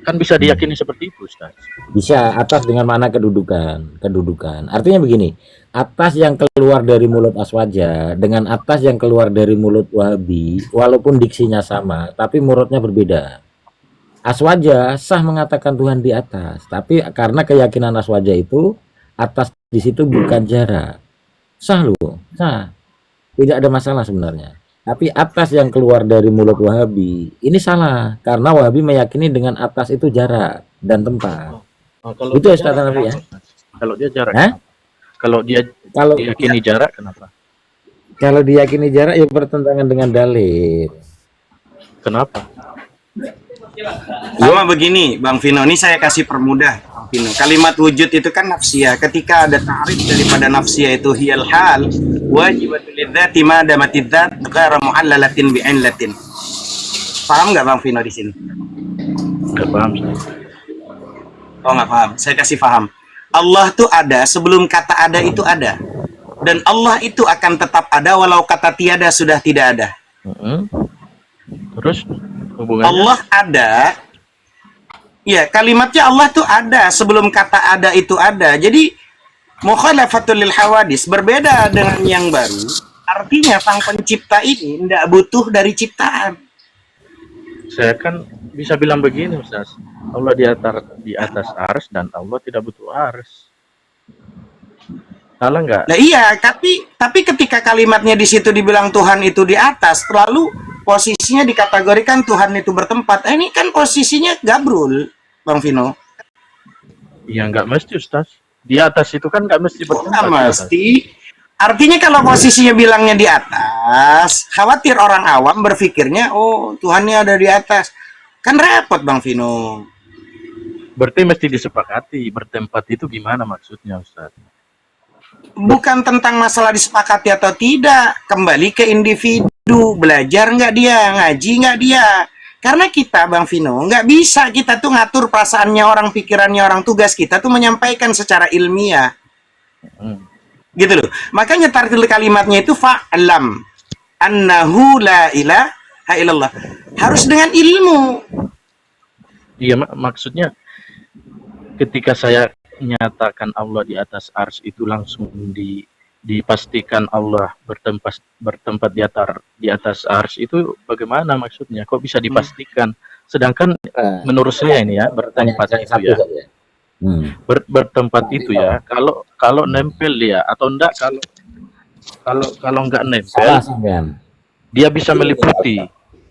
Kan bisa diyakini seperti itu Ustaz. Bisa, atas dengan mana kedudukan. Artinya begini, atas yang keluar dari mulut Aswaja dengan atas yang keluar dari mulut Wahabi, walaupun diksinya sama, tapi muridnya berbeda. Aswaja sah mengatakan Tuhan di atas, tapi karena keyakinan Aswaja itu atas di situ bukan jarak. Sah loh, sah. Tidak ada masalah sebenarnya. Tapi atas yang keluar dari mulut Wahabi ini salah, karena Wahabi meyakini dengan atas itu jarak dan tempat. Kalau Itu Ustaz Hanafi ya. Kalau dia jarak. Hah? Kalau dia Kalau diyakini jarak kenapa? kalau diyakini jarak ya bertentangan dengan dalil. Kenapa? Sama begini, Bang Vino, ini saya kasih permudah. Kalimat wujud itu kan nafsiyah. Ketika ada ta'rif daripada nafsiyah itu hiyal hal wajibatul lidzati ma damatid dzat ghairu mu'allalatin bi'illatin. Paham nggak Bang Vino di sini? Nggak paham saya. Oh nggak paham. Saya kasih paham. Allah tuh ada sebelum kata ada itu ada. Dan Allah itu akan tetap ada walau kata tiada sudah tidak ada. Terus hubungannya? Allah ada. Ya, kalimatnya Allah tuh ada sebelum kata ada itu ada. Jadi mukhalafatul lil hawadis, berbeda dengan yang baru. Artinya sang pencipta ini tidak butuh dari ciptaan. Saya kan bisa bilang begini, Ustaz. Allah di atas ars dan Allah tidak butuh ars. Salah nggak? Nah iya, tapi ketika kalimatnya di situ dibilang Tuhan itu di atas, lalu posisinya dikategorikan Tuhan itu bertempat. Ini kan posisinya gabrul, Bang Vino. Ya nggak mesti, Ustaz. Di atas itu kan nggak mesti bertempat. Nggak mesti. Artinya kalau posisinya bilangnya di atas, khawatir orang awam berpikirnya, oh Tuhannya ada di atas. Kan repot, Bang Vino. Berarti mesti disepakati bertempat itu gimana maksudnya, Ustaz? Bukan tentang masalah disepakati atau tidak, kembali ke individu, belajar nggak dia, ngaji nggak dia. Karena kita, Bang Vino, nggak bisa kita tuh ngatur perasaannya orang, pikirannya orang. Tugas kita tuh menyampaikan secara ilmiah, gitu loh. Makanya tartil kalimatnya itu fa'lam annahu la ilaha illallah, harus dengan ilmu. Iya, maksudnya ketika saya nyatakan Allah di atas ars itu langsung dipastikan Allah bertempat di atas ars itu bagaimana maksudnya? Kok bisa dipastikan? Sedangkan menurut saya ini ya bertempat itu ya. Bertempat itu ya. Kalau nempel ya atau enggak, kalau enggak nempel dia bisa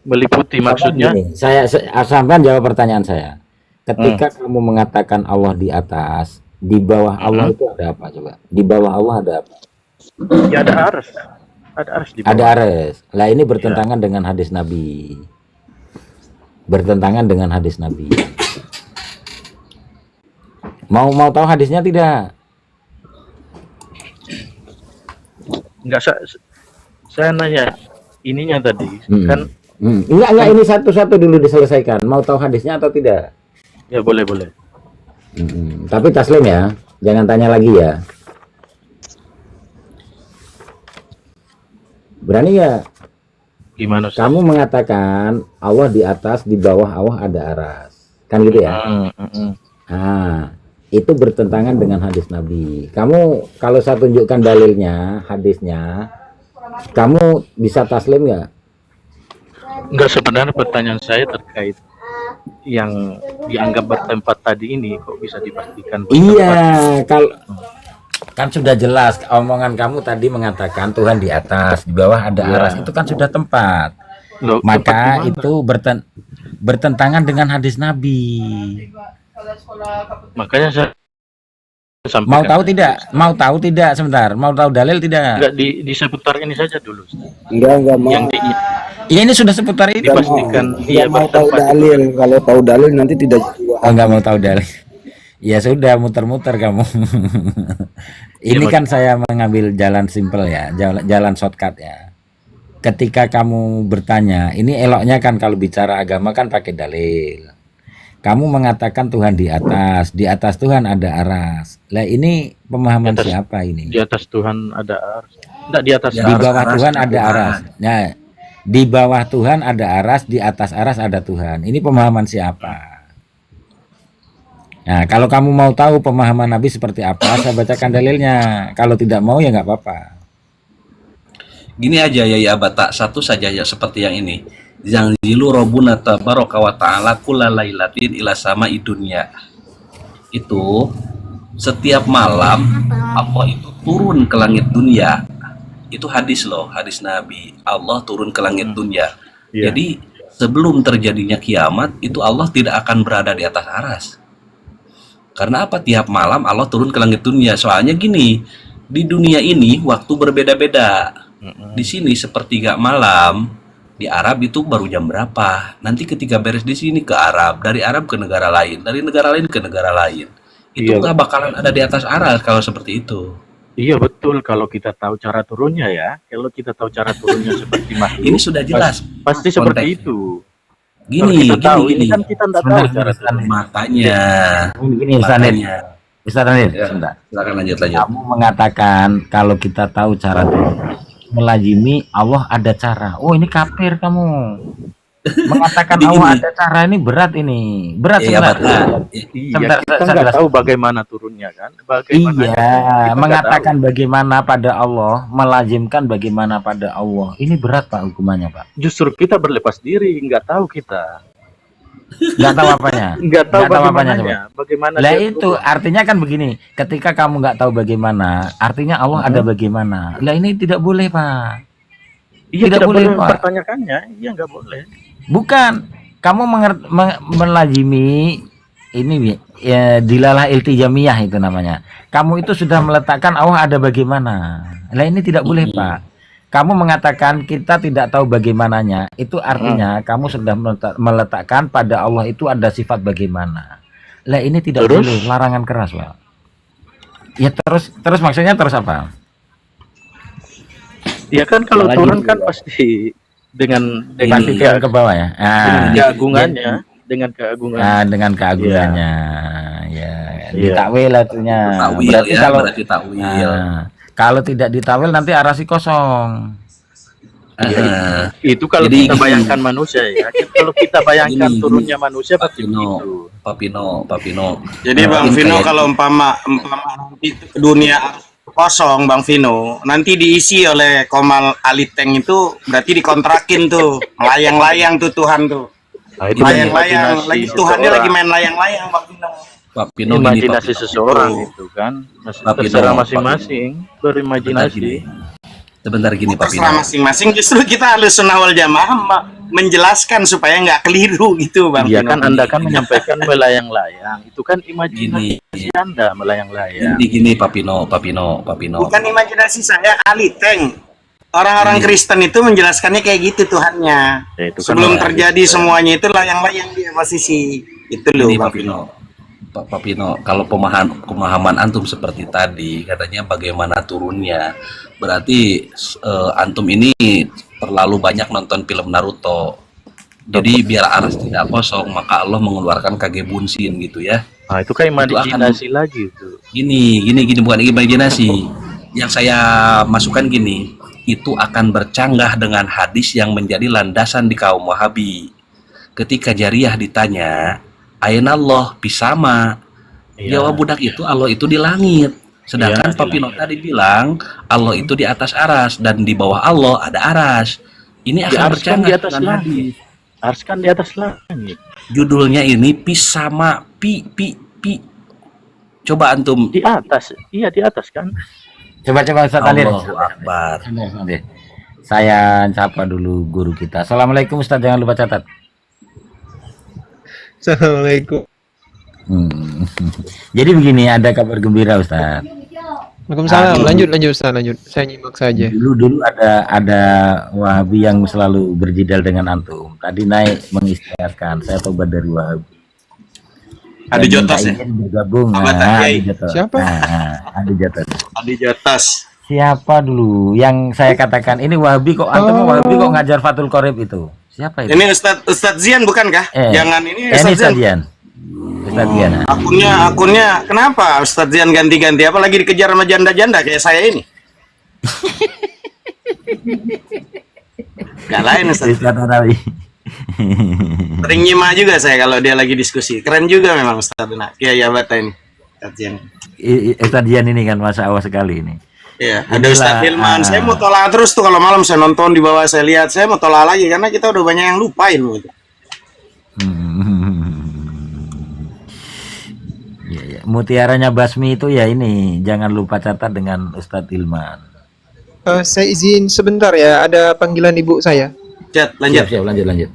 meliputi maksudnya. Saya sampean jawab pertanyaan saya. Ketika kamu mengatakan Allah di atas, di bawah Allah itu ada apa coba? Di bawah Allah ada apa? Ya ada ars. Ada ars di bawah. Ada ars. Lah ini bertentangan dengan hadis Nabi. Bertentangan dengan hadis Nabi. Mau tahu hadisnya tidak? Enggak, saya nanya ininya tadi kan. Enggak, ini satu-satu dulu diselesaikan. Mau tahu hadisnya atau tidak? Ya boleh. Tapi taslim ya, jangan tanya lagi ya. Berani ya? Gimana? Ustaz? Kamu mengatakan Allah di atas, di bawah Allah ada aras, kan gitu ya? Nah, itu bertentangan dengan hadis Nabi. Kamu kalau saya tunjukkan dalilnya, hadisnya, kamu bisa taslim nggak? Enggak, sebenarnya pertanyaan saya terkait yang dianggap bertempat tadi ini kok bisa dipastikan bertempat? Iya, kalau kan sudah jelas omongan kamu tadi mengatakan Tuhan di atas, di bawah ada aras, itu kan sudah tempat. Loh, Maka itu bertentangan dengan hadis Nabi. Makanya saya sampaikan. Mau tahu tidak? Mau tahu tidak? Sebentar, mau tahu dalil tidak? Enggak, di seputar ini saja dulu. Enggak mau. Yang Iya, ini sudah seputar itu. dipastikan Iya, mau tahu dalil. Kalau tahu dalil nanti tidak Oh, nggak mau tahu dalil. Ya sudah, muter-muter kamu. Ini kan saya mengambil jalan simpel ya, jalan shortcut ya. Ketika kamu bertanya, ini eloknya kan kalau bicara agama kan pakai dalil. Kamu mengatakan Tuhan di atas Tuhan ada aras. Lah ini pemahaman siapa ini? di atas Tuhan ada ars. Enggak, di atas Di bawah Tuhan ada aras. Nah, di bawah Tuhan ada aras, di atas aras ada Tuhan. Ini pemahaman siapa? Nah, kalau kamu mau tahu pemahaman Nabi seperti apa, saya bacakan dalilnya. Kalau tidak mau ya nggak apa-apa. Gini aja ya abata, satu saja ya seperti yang ini. Yang zilu robuna tabaraka wa ta'ala kulalailatin ila sama idunya. Itu setiap malam Allah itu turun ke langit dunia. Itu hadis loh, hadis Nabi. Allah turun ke langit dunia. Jadi sebelum terjadinya kiamat itu Allah tidak akan berada di atas aras. Karena apa? Tiap malam Allah turun ke langit dunia. Soalnya gini, di dunia ini waktu berbeda-beda. Di sini sepertiga malam, di Arab itu baru jam berapa. Nanti ketika beres di sini ke Arab, dari Arab ke negara lain, dari negara lain ke negara lain. itu Iya, nggak bakalan ada di atas aras kalau seperti itu. iya betul kalau kita tahu cara turunnya ya. Kalau kita tahu cara turunnya seperti makhluk, Ini sudah jelas pasti seperti konteksnya. itu. Kalau Gini, kita tahu, gini. ini kan kita nggak tahu Sebentar, cara sebentar. turunnya. Makanya, Begini Ustaz Anir. makanya. Ustaz Anir, Ya, sebentar. silakan lanjut. Kamu mengatakan kalau kita tahu cara melazimi Allah ada cara. Oh, ini kafir kamu. Mengatakan Jadi Allah gini. ada cara ini berat ini. Berat Iya, sebentar. betul. Iya, Sebentar, kita saya nggak jelaskan. tahu bagaimana turunnya kan. Bagaimana Iya, kita mengatakan nggak bagaimana pada Allah, melazimkan bagaimana pada Allah. Ini berat Pak hukumannya Pak. tahu. Justru kita berlepas diri, nggak tahu kita. Nggak tahu apanya. Nggak tahu Nggak tahu apanya, bagaimananya. Bagaimana Lah dia itu turun. artinya kan begini, ketika kamu nggak tahu bagaimana, artinya Allah ada bagaimana. Lah ini tidak boleh Pak. Iya, tidak tidak boleh, boleh Pak. mempertanyakannya. Iya, nggak boleh. Bukan, kamu melazimi ini ya, dilalah iltijamiyah itu namanya. Kamu itu sudah meletakkan Allah ada bagaimana. Lah ini tidak boleh Pak. Kamu mengatakan kita tidak tahu bagaimananya, itu artinya kamu sudah meletakkan pada Allah itu ada sifat bagaimana. Lah ini tidak Terus? boleh, larangan keras Pak. Ya terus maksudnya terus apa? Ya kan kalau Lagi turun dulu, kan ya. pasti dengan Pasti turun ke bawah ya. dengan Ah, keagungannya, dengan keagungan. nah, dengan keagungannya. Ya, Iya. ditakwil itunya. Takwil Berarti ya, kalau berarti takwil. nah, kalau tidak ditawil nanti arasi kosong. Heeh. Itu kalau Jadi kita gini. bayangkan manusia ya. Kalau kita bayangkan Gini, turunnya manusia Pak pasti Pino, begitu. Pak Pino. Jadi Mungkin Bang Vino kayak- kalau umpama nanti dunia kosong Bang Vino, nanti diisi oleh Komal Aliteng itu berarti dikontrakin tuh, layang-layang tuh Tuhan tuh. Nah, itu Layang-layang, imajinasi lagi Tuhannya seseorang. lagi main layang-layang Bang Vino. Pak Pino gini, Pak Imajinasi Pino. seseorang itu kan. Pak Pino, Terserah Pak masing-masing Sebentar berimajinasi. gini. Sebentar gini Pak Pino. Terserah masing-masing, justru kita harus sunnah wal jamaah menjelaskan supaya nggak keliru gitu Bang Iya Vino. kan Anda kan menyampaikan melayang-layang. Itu kan imajinasi Gini. Anda melayang-layang. Gini Pak Pino. Bukan imajinasi saya, Aliteng. Orang-orang Kristen itu menjelaskannya kayak gitu Tuhannya. Ya, itu kan Sebelum orang terjadi Kristen. semuanya itu layang-layang dia posisi. Itu loh Ini Bang Pak Pino. Pak Pino, kalau pemahaman antum seperti tadi, katanya bagaimana turunnya, berarti antum ini terlalu banyak nonton film Naruto. Jadi biar aras tidak kosong, maka Allah mengeluarkan Kage Bunshin gitu ya. Nah, itu kan Itu akan- imajinasi lagi itu. Gini bukan imajinasi. Yang saya masukkan gini, itu akan bercanggah dengan hadis yang menjadi landasan di kaum Wahabi. Ketika Jariyah ditanya, Aina Allah pisama. Iya. Jawab budak itu Allah itu di langit. Sedangkan Iya, Pak Pino tadi bilang Allah itu di atas aras dan di bawah Allah ada aras. Ini akan Ars kan bercanggah di atas dengan hadis. langit. Ars kan di atas langit. Judulnya ini pisama pi. Coba antum. Di atas. Iya, di atas kan. Coba Ustaz Anir. Allahu Akbar. Saya sapa dulu guru kita. Assalamualaikum Ustaz, jangan lupa catat. Assalamualaikum. Jadi begini, ada kabar gembira Ustaz. Waalaikumsalam. Lanjut Ustaz, lanjut. Saya nyimak saja. Dulu ada Wahabi yang selalu berjidal dengan antum. Tadi naik mengistiadatkan, saya tobat dari Wahabi. Adi Dan Jotos minta ya? izin bergabung. Ahmad Nah, Kiai. Adi Jotos. Siapa? Nah, Adi Jotos. Adi Jotos. Siapa dulu yang saya katakan ini Wahabi kok antum Wahabi kok ngajar Fathul Qorib itu? Siapa itu? Ini Ustadz Zian bukan kah? Jangan ini ini Ustadz Ustaz Zian. Dian. Ustaz Dian. Akunnya kenapa Ustadz Zian ganti-ganti? Apalagi dikejar sama janda-janda kayak saya ini. Gak lain Ustadz. Ustaz Tanawi. Sering nyimak juga saya kalau dia lagi diskusi. Keren juga memang Ustadz. Nah, ya Bata ini. Ustadz Zian. Ustaz Dian ini kan masa awal sekali ini. Iya, ada Inilah, Ustadz Hilman. Saya mau tolak terus tuh kalau malam saya nonton di bawah saya lihat. Saya mau tolak lagi karena kita udah banyak yang lupain gitu. Ya, ya. Mutiaranya Basmi itu ya ini, jangan lupa catat dengan Ustadz Ilman. Saya izin sebentar ya, ada panggilan ibu saya. Chat, lanjut. Siap, lanjut.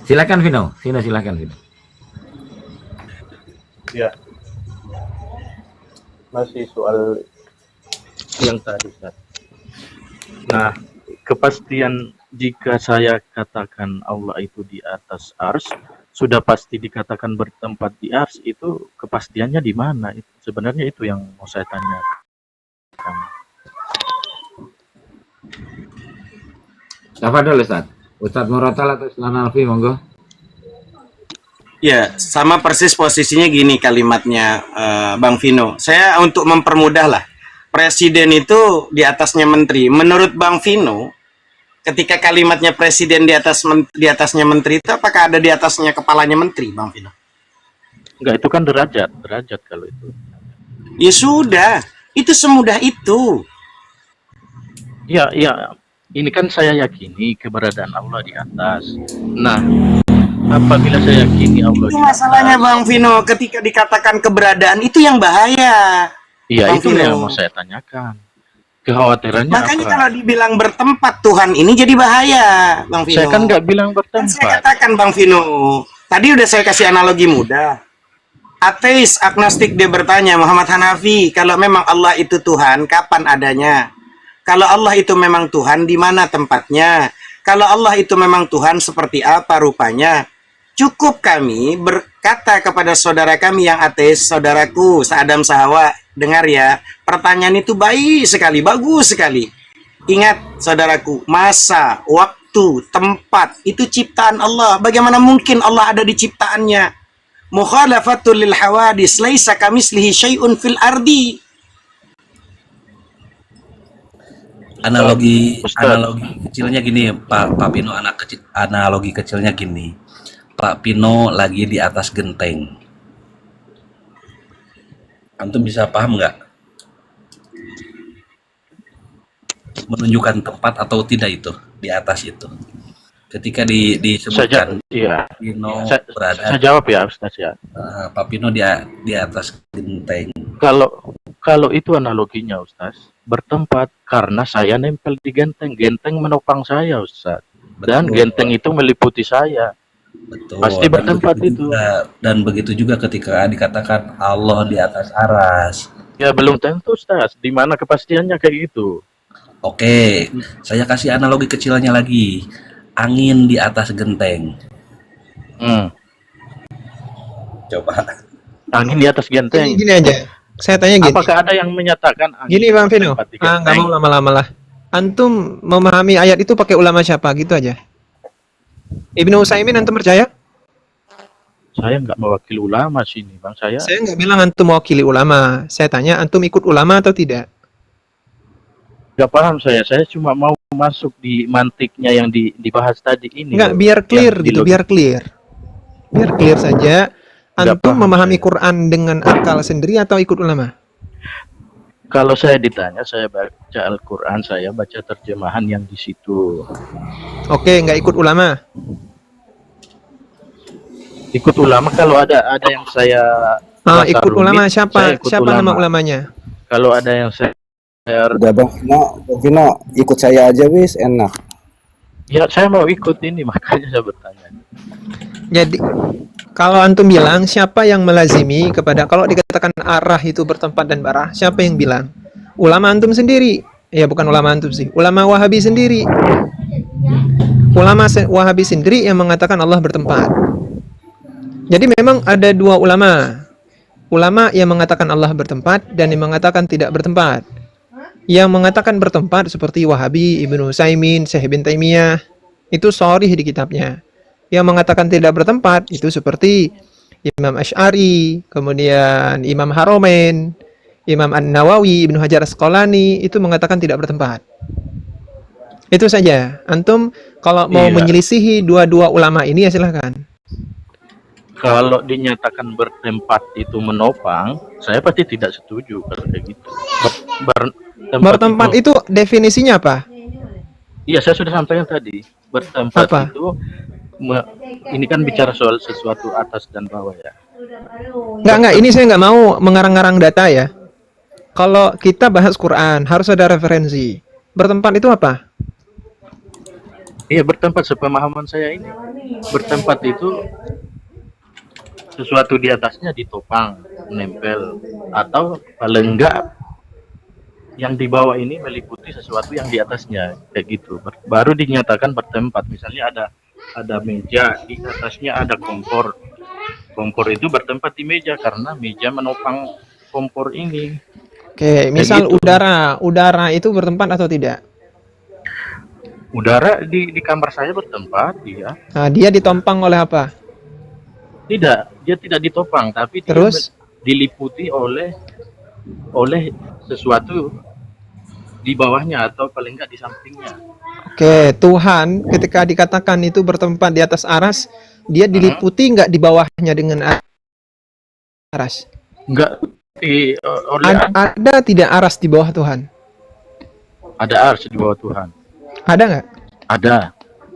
Silakan Vino, silakan Vino. Ya. Masih soal yang tadi, Ustaz. Nah, kepastian jika saya katakan Allah itu di atas ars, sudah pasti dikatakan bertempat di ars, itu kepastiannya di mana? Itu sebenarnya itu yang mau saya tanyakan. Tafadhol Ustaz. Ustaz Muratal atau Ustaz Alfi, monggo. Ya, sama persis posisinya gini kalimatnya, Bang Vino. Saya untuk mempermudah lah. Presiden itu di atasnya menteri. Menurut Bang Vino, ketika kalimatnya presiden di atasnya menteri itu, apakah ada di atasnya kepalanya menteri, Bang Vino? Enggak, itu kan derajat kalau itu. Ya sudah, itu semudah itu. Ya, ini kan saya yakini keberadaan Allah di atas. Nah, apabila saya yakini Allah Itu di atas, masalahnya Bang Vino, ketika dikatakan keberadaan itu yang bahaya. iya Bang itu Vino. yang mau saya tanyakan. Kekhawatirannya Makanya apa? kalau dibilang bertempat Tuhan ini jadi bahaya, Bang Vino. Saya kan nggak bilang Kan saya bertempat. katakan Bang Vino, tadi udah saya kasih analogi mudah. Ateis, agnostik dia bertanya, Muhammad Hanafi, kalau memang Allah itu Tuhan, kapan adanya? Kalau Allah itu memang Tuhan, di mana tempatnya? Kalau Allah itu memang Tuhan, seperti apa rupanya? Cukup kami berkata kepada saudara kami yang ateis, saudaraku, Adam Sahawa, dengar ya, pertanyaan itu baik sekali, bagus sekali. Ingat, saudaraku, masa, waktu, tempat, itu ciptaan Allah. Bagaimana mungkin Allah ada di ciptaannya? Mukhalafatul lil hawadis, laisa kamislihi syai'un fil ardi. Analogi Ustaz. kecilnya gini, Pak Pino, analogi kecilnya gini. Pak Pino lagi di atas genteng. Antum bisa paham nggak? Menunjukkan tempat atau tidak itu di atas itu. Ketika disebutkan Iya. Pino Saya berada, jawab ya Ustaz ya. Pak Pino di atas genteng. Kalau itu analoginya Ustaz, bertempat karena saya nempel di genteng. Genteng menopang saya Ustaz. Dan Betul. genteng itu meliputi saya. Betul. Pasti bertempat itu. Dan begitu juga ketika dikatakan Allah di atas aras. Ya belum tentu Ustaz. Di mana kepastiannya kayak gitu? Oke, saya kasih analogi kecilnya lagi. Angin di atas genteng. Coba. Angin di atas genteng. Gini aja. Saya tanya gini. Apakah ada yang menyatakan angin Gini Bang Vino. bertempat di Nggak genteng? mau lama-lama lah. Antum memahami ayat itu pakai ulama siapa? Gitu aja. Ibnu Utsaimin antum percaya? Saya nggak mewakili ulama sini, Bang. Saya Saya nggak bilang antum mewakili ulama. Saya tanya antum ikut ulama atau tidak? nggak paham saya. Saya cuma mau masuk di mantiknya yang dibahas tadi ini. Enggak, loh. biar clear Yang gitu, di biar clear. Biar clear saja. Nggak Antum paham memahami saya. Quran dengan akal sendiri atau ikut ulama? Kalau saya ditanya, saya baca Al-Quran, saya baca terjemahan yang di situ. Oke, nggak ikut ulama. Ikut ulama kalau ada yang saya rasa Ikut rumit, ulama saya siapa? ikut Siapa nama ulama. ulamanya? Kalau ada yang saya Udah Bang Vino, ikut saya aja wis, enak. ya saya mau ikut ini, makanya saya bertanya. Jadi kalau antum bilang siapa yang melazimi kepada kalau dikatakan arah itu bertempat dan barah, siapa yang bilang? Ulama antum sendiri. Ya bukan ulama antum sih, ulama Wahabi sendiri. Ulama Wahabi sendiri yang mengatakan Allah bertempat. Jadi memang ada dua ulama. Ulama yang mengatakan Allah bertempat dan yang mengatakan tidak bertempat. Yang mengatakan bertempat seperti Wahabi, Ibnu Utsaimin, Syekh bin Taimiyah, itu sharih di kitabnya. Yang mengatakan tidak bertempat itu seperti Imam Asy'ari, kemudian Imam Haramain, Imam An-Nawawi, Ibnu Hajar Asqalani itu mengatakan tidak bertempat. Itu saja. Antum kalau mau Iya. menyelisihi dua-dua ulama ini ya silahkan. Kalau dinyatakan bertempat itu menopang, saya pasti tidak setuju kalau kayak gitu. Bertempat itu definisinya apa? Iya, saya sudah sampaikan tadi. Bertempat Apa? itu ini kan bicara soal sesuatu atas dan bawah ya. Enggak, ini saya nggak mau mengarang-ngarang data ya. Kalau kita bahas Quran, harus ada referensi. Bertempat itu apa? Iya, bertempat sepemahaman saya ini. Bertempat itu sesuatu di atasnya ditopang, menempel, atau paling enggak yang di bawah ini meliputi sesuatu yang di atasnya, kayak gitu. Baru dinyatakan bertempat. Misalnya ada ada meja, di atasnya ada kompor. Kompor itu bertempat di meja karena meja menopang kompor ini. Oke, misal gitu. udara itu bertempat atau tidak? Udara di kamar saya bertempat, dia Nah, dia ditompang oleh apa? dia tidak ditopang, tapi dia Terus? diliputi oleh sesuatu di bawahnya atau paling enggak di sampingnya. Oke, Tuhan ketika dikatakan itu bertempat di atas aras, dia diliputi nggak di bawahnya dengan aras? Enggak oleh Ada tidak aras di bawah Tuhan? ada ars di bawah Tuhan. Ada nggak? Ada.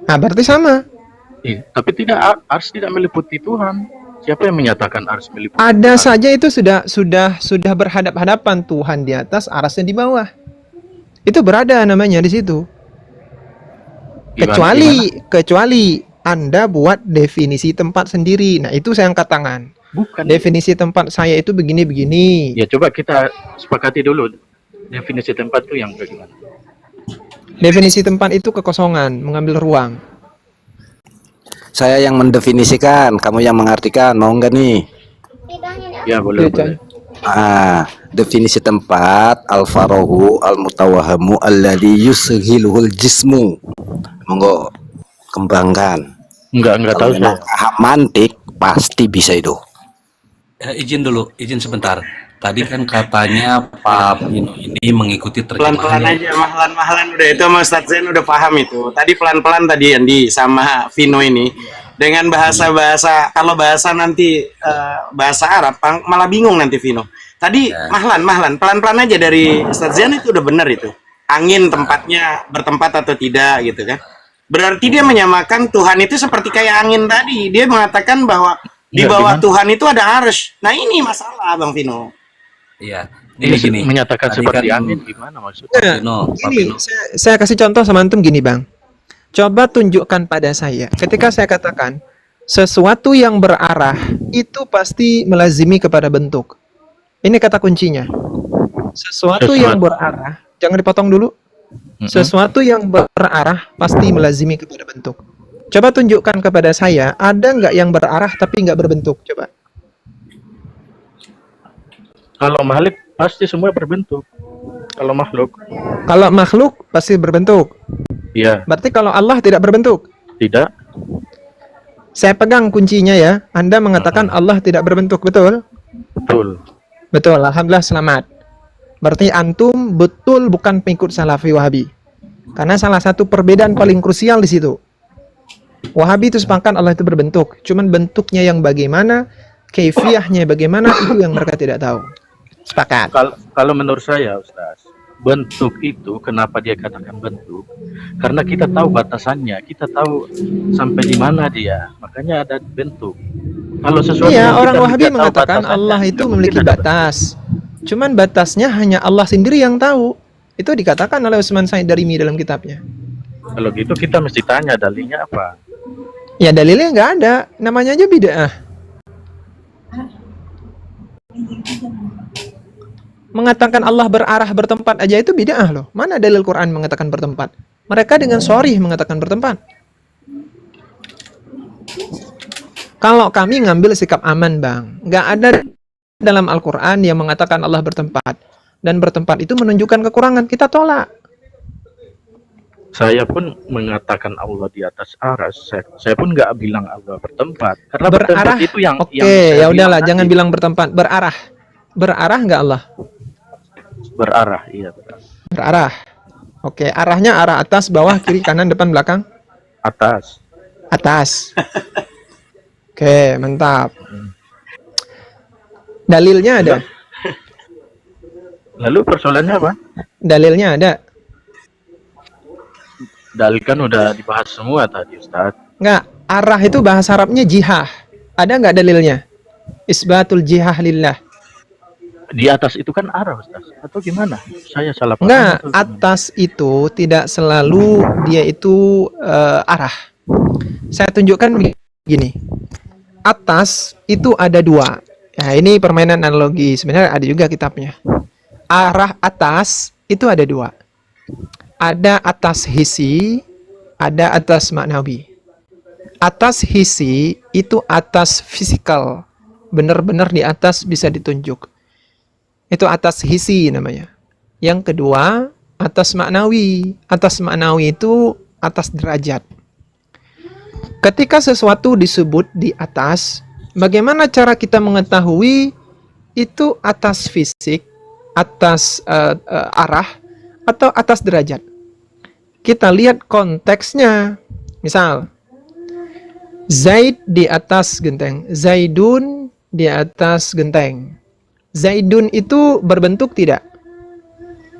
Nah, berarti sama. Tapi tidak, ars tidak meliputi Tuhan. Siapa yang menyatakan ars meliputi Ada Tuhan? saja itu sudah berhadap-hadapan, Tuhan di atas, arasnya di bawah. Itu berada namanya di situ. Kecuali Anda buat definisi tempat sendiri. Nah, itu saya angkat tangan. Bukan. Definisi tempat saya itu begini-begini. Ya coba kita sepakati dulu definisi tempat itu yang bagaimana. Definisi tempat itu kekosongan, mengambil ruang. Saya yang mendefinisikan, kamu yang mengartikan. Mau nggak nih? Ya boleh. Oke, Ah, definisi tempat al-farahu al-mutawahamu alladhi yusghiluhul jismu. Monggo kembangkan. Enggak tahu Kalau memang saya. paham mantik pasti bisa itu. Izin sebentar. Tadi kan katanya Pak Pino ini mengikuti Pelan-pelan terjemahannya. aja, mahlan-mahlan udah itu sama Ustadz Zain udah paham itu. Tadi pelan-pelan tadi Andi sama Vino ini dengan bahasa-bahasa, kalau bahasa nanti bahasa Arab malah bingung nanti Vino. Tadi mahlan pelan-pelan aja dari Ustadz Zain itu udah benar itu. Angin tempatnya bertempat atau tidak gitu kan. Berarti dia menyamakan Tuhan itu seperti kayak angin tadi. Dia mengatakan bahwa di bawah Tuhan itu ada arsy. Nah, ini masalah Bang Vino. Iya. Ini gini. Menyatakan Tadi seperti kan angin gimana maksudnya? Nah, Pak ini Pino. saya kasih contoh sama antum gini, Bang. Coba tunjukkan pada saya. Ketika saya katakan sesuatu yang berarah itu pasti melazimi kepada bentuk. Ini kata kuncinya. Sesuatu yang berarah, jangan dipotong dulu. Sesuatu yang berarah pasti melazimi kepada bentuk. Coba tunjukkan kepada saya, ada nggak yang berarah tapi nggak berbentuk? Coba. Kalau makhluk pasti semua berbentuk. Kalau makhluk, Kalau makhluk pasti berbentuk. ya Berarti kalau Allah tidak berbentuk. tidak. Saya pegang kuncinya ya. Anda mengatakan Allah tidak berbentuk, betul? Betul. Betul, alhamdulillah selamat. Berarti antum betul bukan pengikut Salafi Wahabi. Karena salah satu perbedaan paling krusial di situ. Wahabi itu sepakat Allah itu berbentuk. Cuman bentuknya yang bagaimana, kaifiyahnya bagaimana, itu yang mereka tidak tahu. Sepakat. Kalau menurut saya, Ustaz, bentuk itu kenapa dia katakan bentuk? Karena kita tahu batasannya, kita tahu sampai di mana dia. Makanya ada bentuk. Kalau sesuatu Iya, yang orang kita Wahabi tidak tahu mengatakan batasannya, Allah itu nggak memiliki mungkin ada batas. Cuman batasnya hanya Allah sendiri yang tahu. Itu dikatakan oleh Utsman Said Darimi dalam kitabnya. bentuk. Kalau gitu kita mesti tanya dalilnya apa. Ya dalilnya nggak ada, namanya aja bid'ah. Mengatakan Allah berarah bertempat aja itu bid'ah loh. Mana dalil Quran mengatakan bertempat? Mereka dengan sharih mengatakan bertempat. Kalau kami ngambil sikap aman, Bang, nggak ada dalam Al-Quran yang mengatakan Allah bertempat. Dan bertempat itu menunjukkan kekurangan, kita tolak. Saya pun mengatakan Allah di atas aras. Saya pun nggak bilang Allah bertempat. Karena Berarah, bertempat itu yang oke, saya ya udahlah, bilang jangan tadi. bilang bertempat. Berarah, berarah nggak Allah? Berarah, iya. Berarah. Oke, arahnya arah atas, bawah, kiri, kanan, depan, belakang. Atas. Atas. Oke, mantap. Dalilnya ada. Lalu persoalannya apa? Dalilnya ada. Dalil kan udah dibahas semua tadi, Ustaz. Nggak, arah itu bahasa Arabnya jihah. Ada nggak dalilnya? Isbatul jihah lillah. Di atas itu kan arah, Ustaz. Atau gimana? Saya salah paham. Nggak, atau gimana? atas itu tidak selalu dia itu arah. Saya tunjukkan begini. Atas itu ada dua. Nah, ini permainan analogi. Sebenarnya ada juga kitabnya. Arah atas itu ada dua. Ada atas hissi, ada atas maknawi. Atas hisi itu atas fisikal. Benar-benar di atas bisa ditunjuk. Itu atas hisi namanya. Yang kedua, atas maknawi. Atas maknawi itu atas derajat. Ketika sesuatu disebut di atas, bagaimana cara kita mengetahui itu atas fisik, atas arah, atau atas derajat? Kita lihat konteksnya. Misal, Zaid di atas genteng, Zaidun di atas genteng. Zaidun itu berbentuk tidak?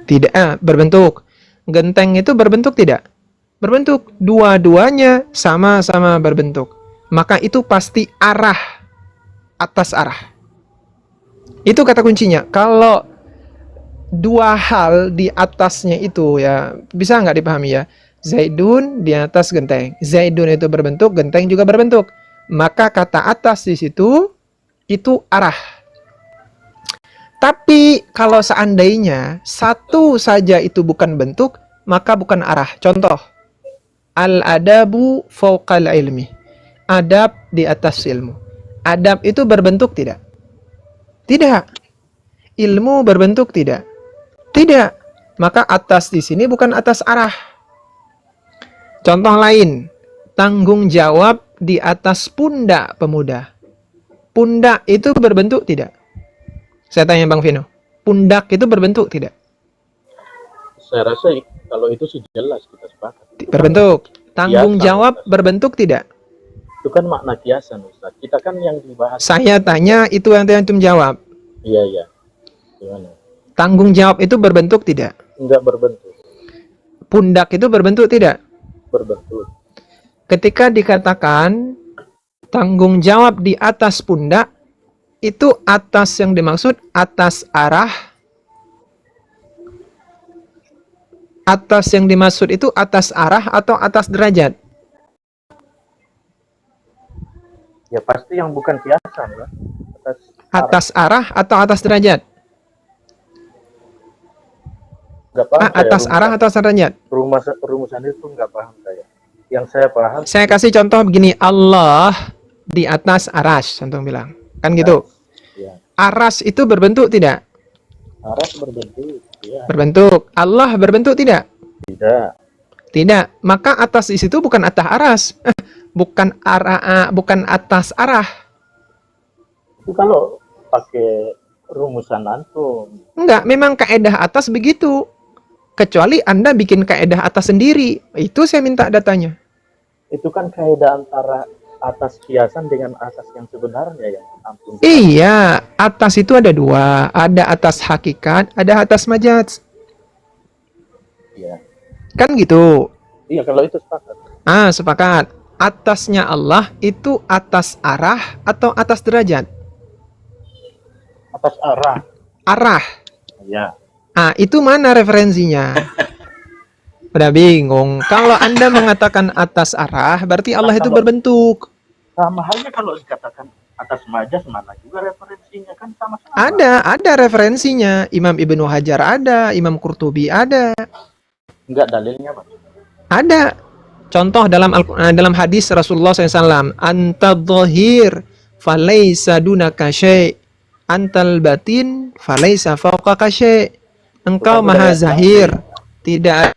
Tidak, berbentuk. Genteng itu berbentuk tidak? Berbentuk. Dua-duanya sama-sama berbentuk. Maka itu pasti arah, atas arah. Itu kata kuncinya. Kalau dua hal di atasnya itu ya, bisa nggak dipahami ya? Zaidun di atas genteng. Zaidun itu berbentuk, genteng juga berbentuk. Maka kata atas di situ, itu arah. Tapi kalau seandainya satu saja itu bukan bentuk, maka bukan arah. Contoh, al-adabu fawqal ilmi. Adab di atas ilmu. Adab itu berbentuk tidak? Tidak. Ilmu berbentuk tidak? Tidak. Maka atas di sini bukan atas arah. Contoh lain, tanggung jawab di atas pundak pemuda. Pundak itu berbentuk tidak? Saya tanya Bang Vino, pundak itu berbentuk tidak? Saya rasa kalau itu sih jelas kita sepakat. Berbentuk. Tanggung Kiasan, jawab Ustaz. berbentuk tidak? Itu kan makna kiasan, Ustaz. Kita kan yang dibahas. Saya tanya, itu yang antum jawab. Iya, iya. Gimana? Tanggung jawab itu berbentuk tidak? Enggak berbentuk. Pundak itu berbentuk tidak? Berbentuk. Ketika dikatakan tanggung jawab di atas pundak, itu atas yang dimaksud atas arah. Atas yang dimaksud itu atas arah atau atas derajat? Ya pasti yang bukan kiasan ya. Atas arah atau atas derajat? Enggak paham saya Atas arah atau atas derajat? Rumusan itu enggak paham saya. Yang saya paham. Saya kasih contoh begini, Allah di atas aras, contoh bilang. Kan gitu. Ya. Aras itu berbentuk tidak? Aras berbentuk. Ya. Berbentuk. Allah berbentuk tidak? Tidak. Tidak. Maka atas di situ bukan atas aras. Bukan arah, bukan atas arah. Itu kalau pakai rumusan antum. Enggak, memang kaedah atas begitu. Kecuali Anda bikin kaedah atas sendiri. Itu saya minta datanya. Itu kan kaidah antara atas kiasan dengan atas yang sebenarnya yang antum. Iya, atas itu ada dua. Ada atas hakikat, ada atas majaz. Iya. Kan gitu. Iya, kalau itu sepakat. Sepakat. Atasnya Allah itu atas arah atau atas derajat? Atas arah. Arah. Ya. Itu mana referensinya? Udah bingung. Kalau Anda mengatakan atas arah, berarti Allah itu berbentuk. Sama halnya kalau dikatakan atas majas, mana juga referensinya kan sama-sama. Ada referensinya. Imam Ibnu Hajar ada, Imam Qurtubi ada. Enggak dalilnya, Pak. Ada. Contoh dalam hadis Rasulullah SAW, Anta dhahir falaysa dunaka syai', antal batin falaysa fawqaka syai'. Engkau maha zahir, tidak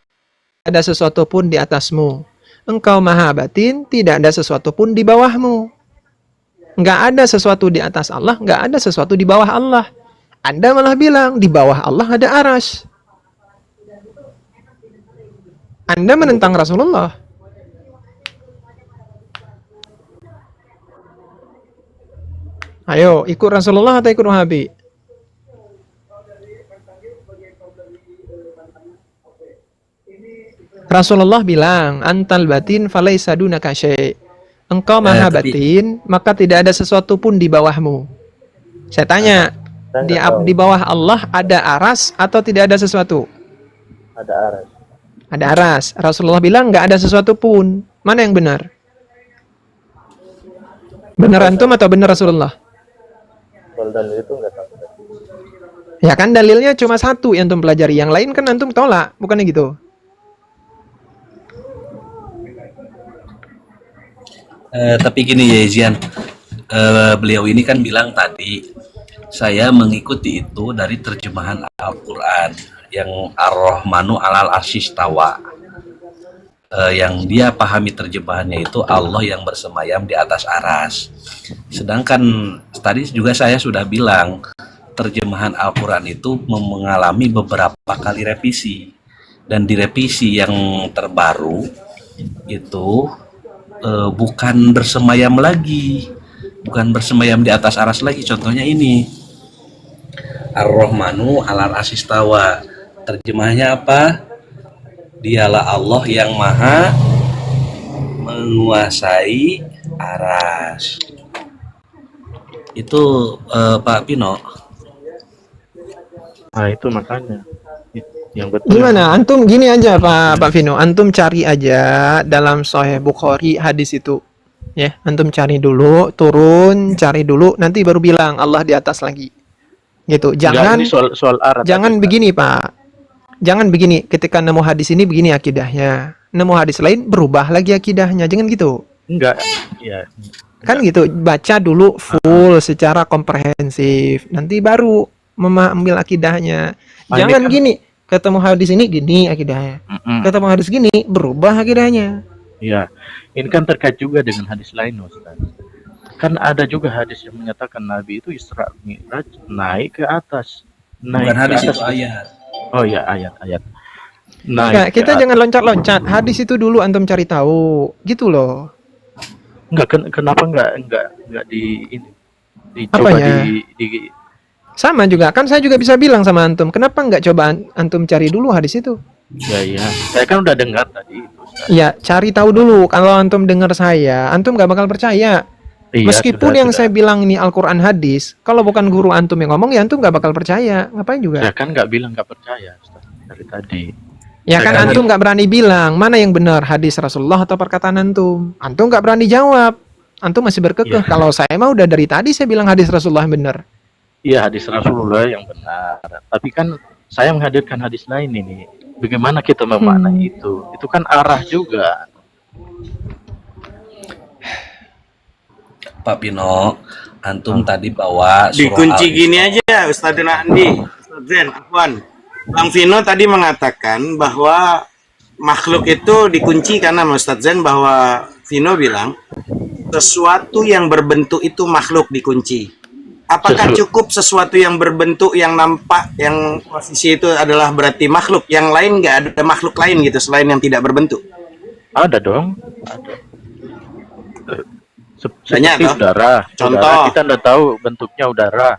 ada sesuatu pun di atasmu. Engkau maha batin, tidak ada sesuatu pun di bawahmu. Nggak ada sesuatu di atas Allah, nggak ada sesuatu di bawah Allah. Anda malah bilang, di bawah Allah ada aras. Anda menentang Rasulullah. Ayo, ikut Rasulullah atau ikut Wahabi? Rasulullah bilang, antal batin falaysa dunaka syai'. Engkau maha batin, maka tidak ada sesuatu pun di bawahmu. Saya tanya, di bawah Allah ada aras atau tidak ada sesuatu? Ada aras. Ada aras. Rasulullah bilang nggak ada sesuatu pun. Mana yang benar? Benar antum atau benar Rasulullah? Kalau dalil itu enggak tahu. Ya kan dalilnya cuma satu yang antum pelajari. Yang lain kan antum tolak, bukannya gitu? Tapi gini ya Zian, beliau ini kan bilang tadi saya mengikuti itu dari terjemahan Al-Quran yang Ar-Rahmanu alal arsyistawa. Yang dia pahami terjemahannya itu Allah yang bersemayam di atas aras. Sedangkan tadi juga saya sudah bilang terjemahan Al-Quran itu mengalami beberapa kali revisi, dan di revisi yang terbaru itu bukan bersemayam lagi, bukan bersemayam di atas aras lagi. Contohnya ini Ar-Rahmanu alal arsyistawa, terjemahnya apa? Dialah Allah yang maha menguasai aras. Itu Pak Pino. Nah itu makanya yang betul. Gimana? Antum gini aja Pak Vino, antum cari aja dalam Sahih Bukhari hadis itu. Ya, antum cari dulu, turun, cari dulu, nanti baru bilang Allah di atas lagi. Gitu. Jangan Ini soal arah. jangan begini, Pak. Jangan begini, ketika nemu hadis ini begini akidahnya. Nemu hadis lain berubah lagi akidahnya. Jangan gitu. Enggak, ya. Kan gitu, baca dulu full secara komprehensif. Nanti baru mengambil akidahnya. Ah, ini Jangan kan- gini, ketemu hadis ini gini akidahnya. Ketemu hadis gini berubah akidahnya. Iya, ini kan terkait juga dengan hadis lain, Ustaz. Kan ada juga hadis yang menyatakan Nabi itu Isra Mi'raj naik ke atas. Bukan hadis, ke atas. itu ayat. Oh iya, ayat-ayat. Nah, Naik ke kita atas. jangan loncat-loncat. Hadis itu dulu antum cari tahu, gitu loh. Kenapa enggak di ini? Dicoba Apanya? di Sama juga, kan saya juga bisa bilang sama antum, kenapa nggak coba antum cari dulu hadis itu? ya. Saya kan udah dengar tadi itu, Ustaz. Ya, cari tahu dulu. Kalau antum dengar saya, antum nggak bakal percaya. Iya, Meskipun sudah, yang sudah. saya bilang ini Al-Quran hadis, kalau bukan guru antum yang ngomong, ya antum nggak bakal percaya. Ngapain juga? Saya kan nggak bilang nggak percaya, Ustaz, dari tadi. Ya kan Saya antum nggak berani bilang mana yang benar, hadis Rasulullah atau perkataan antum. Antum nggak berani jawab. Antum masih berkekeh. Iya. Kalau saya mah udah dari tadi saya bilang hadis Rasulullah yang benar. Iya, hadis Rasulullah yang benar. Tapi kan saya menghadirkan hadis lain ini. Bagaimana kita memaknai itu? Itu kan arah juga. Pak Pino, antum tadi bawa surah Dikunci Al-Isra. gini aja Ustadz Andi, Ustadz Zen, Afwan. Bang Vino tadi mengatakan bahwa makhluk itu dikunci karena Ustadz Zen, bahwa Vino bilang sesuatu yang berbentuk itu makhluk dikunci. Apakah cukup sesuatu yang berbentuk, yang nampak, yang posisi itu adalah berarti makhluk? Yang lain nggak ada makhluk lain gitu selain yang tidak berbentuk? Ada dong. Ada. Banyak, Seperti toh? udara. Contoh. Udara, kita nggak tahu bentuknya udara.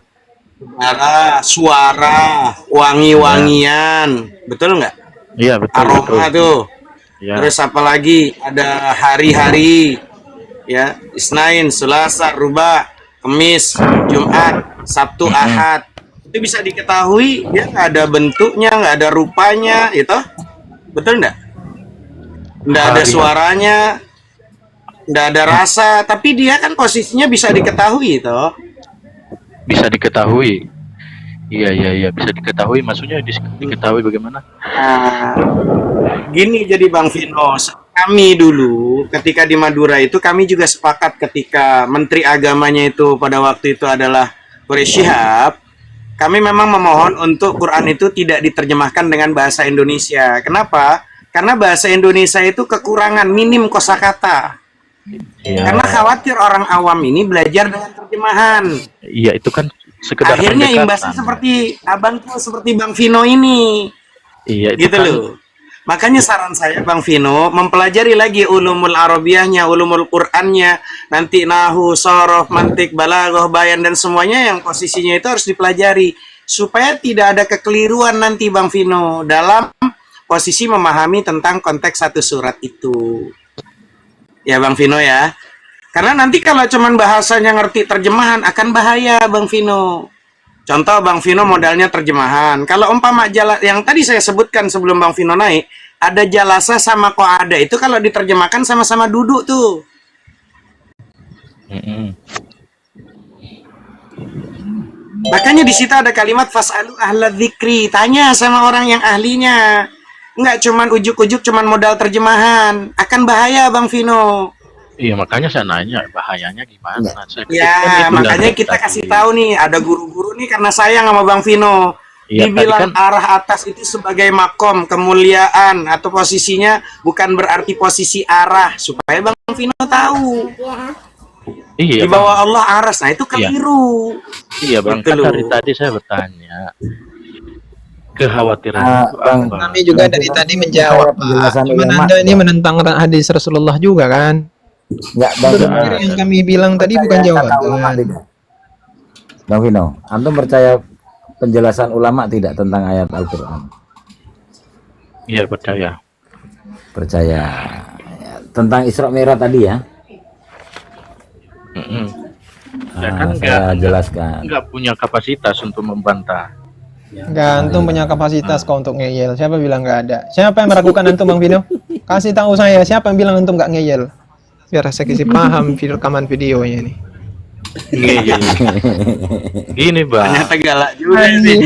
Suara, wangi-wangian, betul nggak? Iya, betul. Aroma betul. tuh. Iya. Terus apa lagi? Ada hari-hari, ya, Isnain, Selasa, Ruba, Kamis, Jumat, Sabtu, Ahad. Itu bisa diketahui, dia nggak ada bentuknya, nggak ada rupanya, itu betul nggak? Nggak ada Hari. suaranya, nggak ada rasa, tapi dia kan posisinya bisa diketahui, toh. Bisa diketahui. Iya, bisa diketahui. Maksudnya diketahui bagaimana? Nah, gini jadi Bang Vino, kami dulu ketika di Madura itu kami juga sepakat ketika Menteri Agamanya itu pada waktu itu adalah Quraish Shihab, kami memang memohon untuk Quran itu tidak diterjemahkan dengan bahasa Indonesia. Kenapa? Karena bahasa Indonesia itu kekurangan, minim kosakata. Iya. Karena khawatir orang awam ini belajar dengan terjemahan. Iya, itu kan sekedar Akhirnya pendekatan. imbasnya seperti abang tuh, seperti Bang Vino ini. Iya, itu Gitu kan. loh. Makanya saran saya Bang Vino mempelajari lagi ulumul arabiyahnya, ulumul Qur'annya, nanti nahu, sorof, mantik, balaghah, bayan dan semuanya yang posisinya itu harus dipelajari supaya tidak ada kekeliruan nanti Bang Vino dalam posisi memahami tentang konteks satu surat itu. Ya Bang Vino ya. Karena nanti kalau cuman bahasanya ngerti terjemahan akan bahaya Bang Vino. Contoh Bang Vino modalnya terjemahan. Kalau umpama yang tadi saya sebutkan sebelum Bang Vino naik, ada jalasa sama qo'ada itu kalau diterjemahkan sama-sama duduk tuh. Makanya di situ ada kalimat fas'alu ahla dzikri, tanya sama orang yang ahlinya. Enggak cuman ujuk-ujuk cuman modal terjemahan, akan bahaya Bang Vino. Iya, makanya saya nanya bahayanya gimana. Saya pikir Ya, kan itu makanya dari kita tadi. kasih tahu nih, ada guru-guru nih karena sayang sama Bang Vino. Iya, tadi Dibilang kan arah atas itu sebagai makom, kemuliaan, atau posisinya bukan berarti posisi arah, supaya Bang Vino tahu. iya, Di bawah Allah aras, nah itu keliru. Iya, Bang. Betul Kan dari loh. tadi saya bertanya, kekhawatiran itu Bang, apa? Kami juga dari tadi menjawab, Pak. Penjelasan Cuman ulama, Anda ini Bang. menentang hadis Rasulullah juga kan? Enggak, Bang Vino. Benar yang kami bilang tadi bukan Percaya kata ulama jawaban. tidak? Bang Vino, antum percaya penjelasan ulama tidak tentang ayat Al-Quran? Iya, percaya. Percaya. Ya, tentang Isra Mi'raj tadi ya? Ya kan Saya jelaskan. nggak punya kapasitas untuk membantah. Enggak, antum punya kapasitas kok untuk ngeyel. Siapa bilang nggak ada? Siapa yang meragukan antum, Bang Vino? Kasih tahu saya, siapa yang bilang antum nggak ngeyel? Biar saya kasih paham rekaman videonya nih. Ngeyel. Gini, Bang. Ternyata galak juga sih.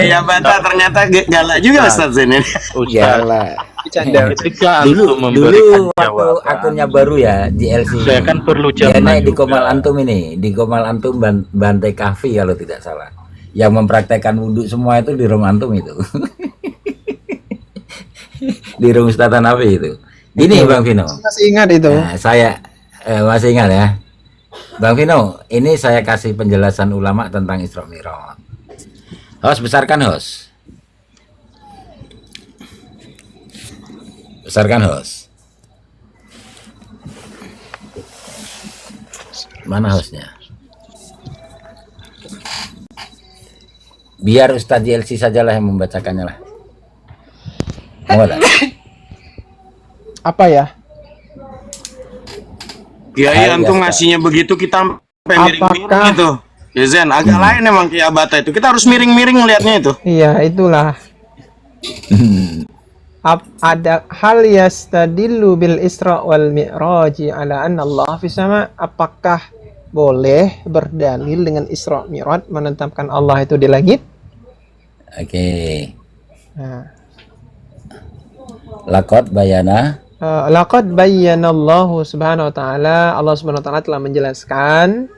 Iya, Bata ternyata galak juga Ustaz ini. Ustaz, Iyalah. Bercanda. ketika Dulu antum memberikan waktu jawaban, akunnya baru ya GLC. saya kan perlu Dia jawaban naik di juga. Komal Antum ini, di Komal Antum Bantai Kahfi kalau tidak salah. Yang mempraktekkan wudhu semua itu di rumah Antum itu. Di rumah Ustaz Hanafi itu. Ini Bang Vino. Masih ingat itu? Nah, saya masih ingat ya. Bang Vino, ini saya kasih penjelasan ulama tentang Isra Mi'raj. Host, besarkan host. Besarkan host. Mana hostnya? Biar Ustadz JLC sajalah yang membacakannya lah. Mau tak? Apa ya? Kiai Ah, antum biasa. ngasihnya begitu kita sampai miring-miring Apakah- gitu. Ya Zen, agak lain emang Kiai Abata itu. Kita harus miring-miring ngelihatnya itu. Iya, itulah. Ada hal yastadillu bil Isra wal Mi'raji ala anna Allah fi sama. Apakah boleh berdalil dengan Isra Mi'raj menetapkan Allah itu di langit? Oke. Nah, Lakot bayana. laqad bayyana Allah subhanahu wa ta'ala, Allah subhanahu wa ta'ala telah menjelaskan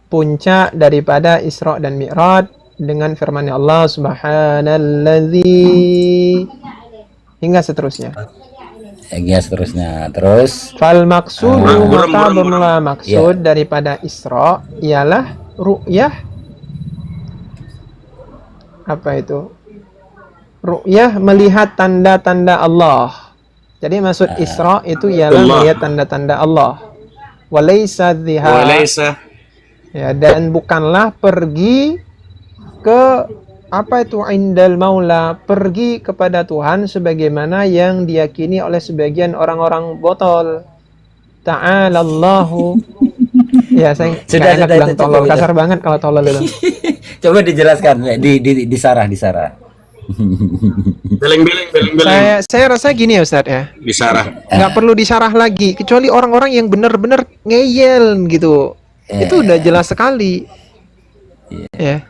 puncak daripada Isra dan Mi'raj dengan firman Allah subhanalladzi hingga seterusnya. Ya seterusnya. Terus Fal maksudu Burem, maka burem, bermula maksud daripada Isra ialah ru'yah. Apa itu? Ru'yah melihat tanda-tanda Allah. Jadi maksud Isra itu ialah Allah. melihat tanda-tanda Allah. Walaysa dhiha. Walaysa. Ya, dan bukanlah pergi ke apa itu indal maula, pergi kepada Tuhan sebagaimana yang diyakini oleh sebagian orang-orang botol. Ta'alallahu. Ya, saya Sudah, nggak enak sudah, bilang itu tolol, cukup, kasar banget kalau tolol itu. coba dijelaskan disarah. Beleng-beleng. Saya rasa gini ya Ustadz ya, Disarah. nggak perlu disarah lagi, kecuali orang-orang yang benar-benar ngeyel gitu. Itu udah jelas sekali. Ya.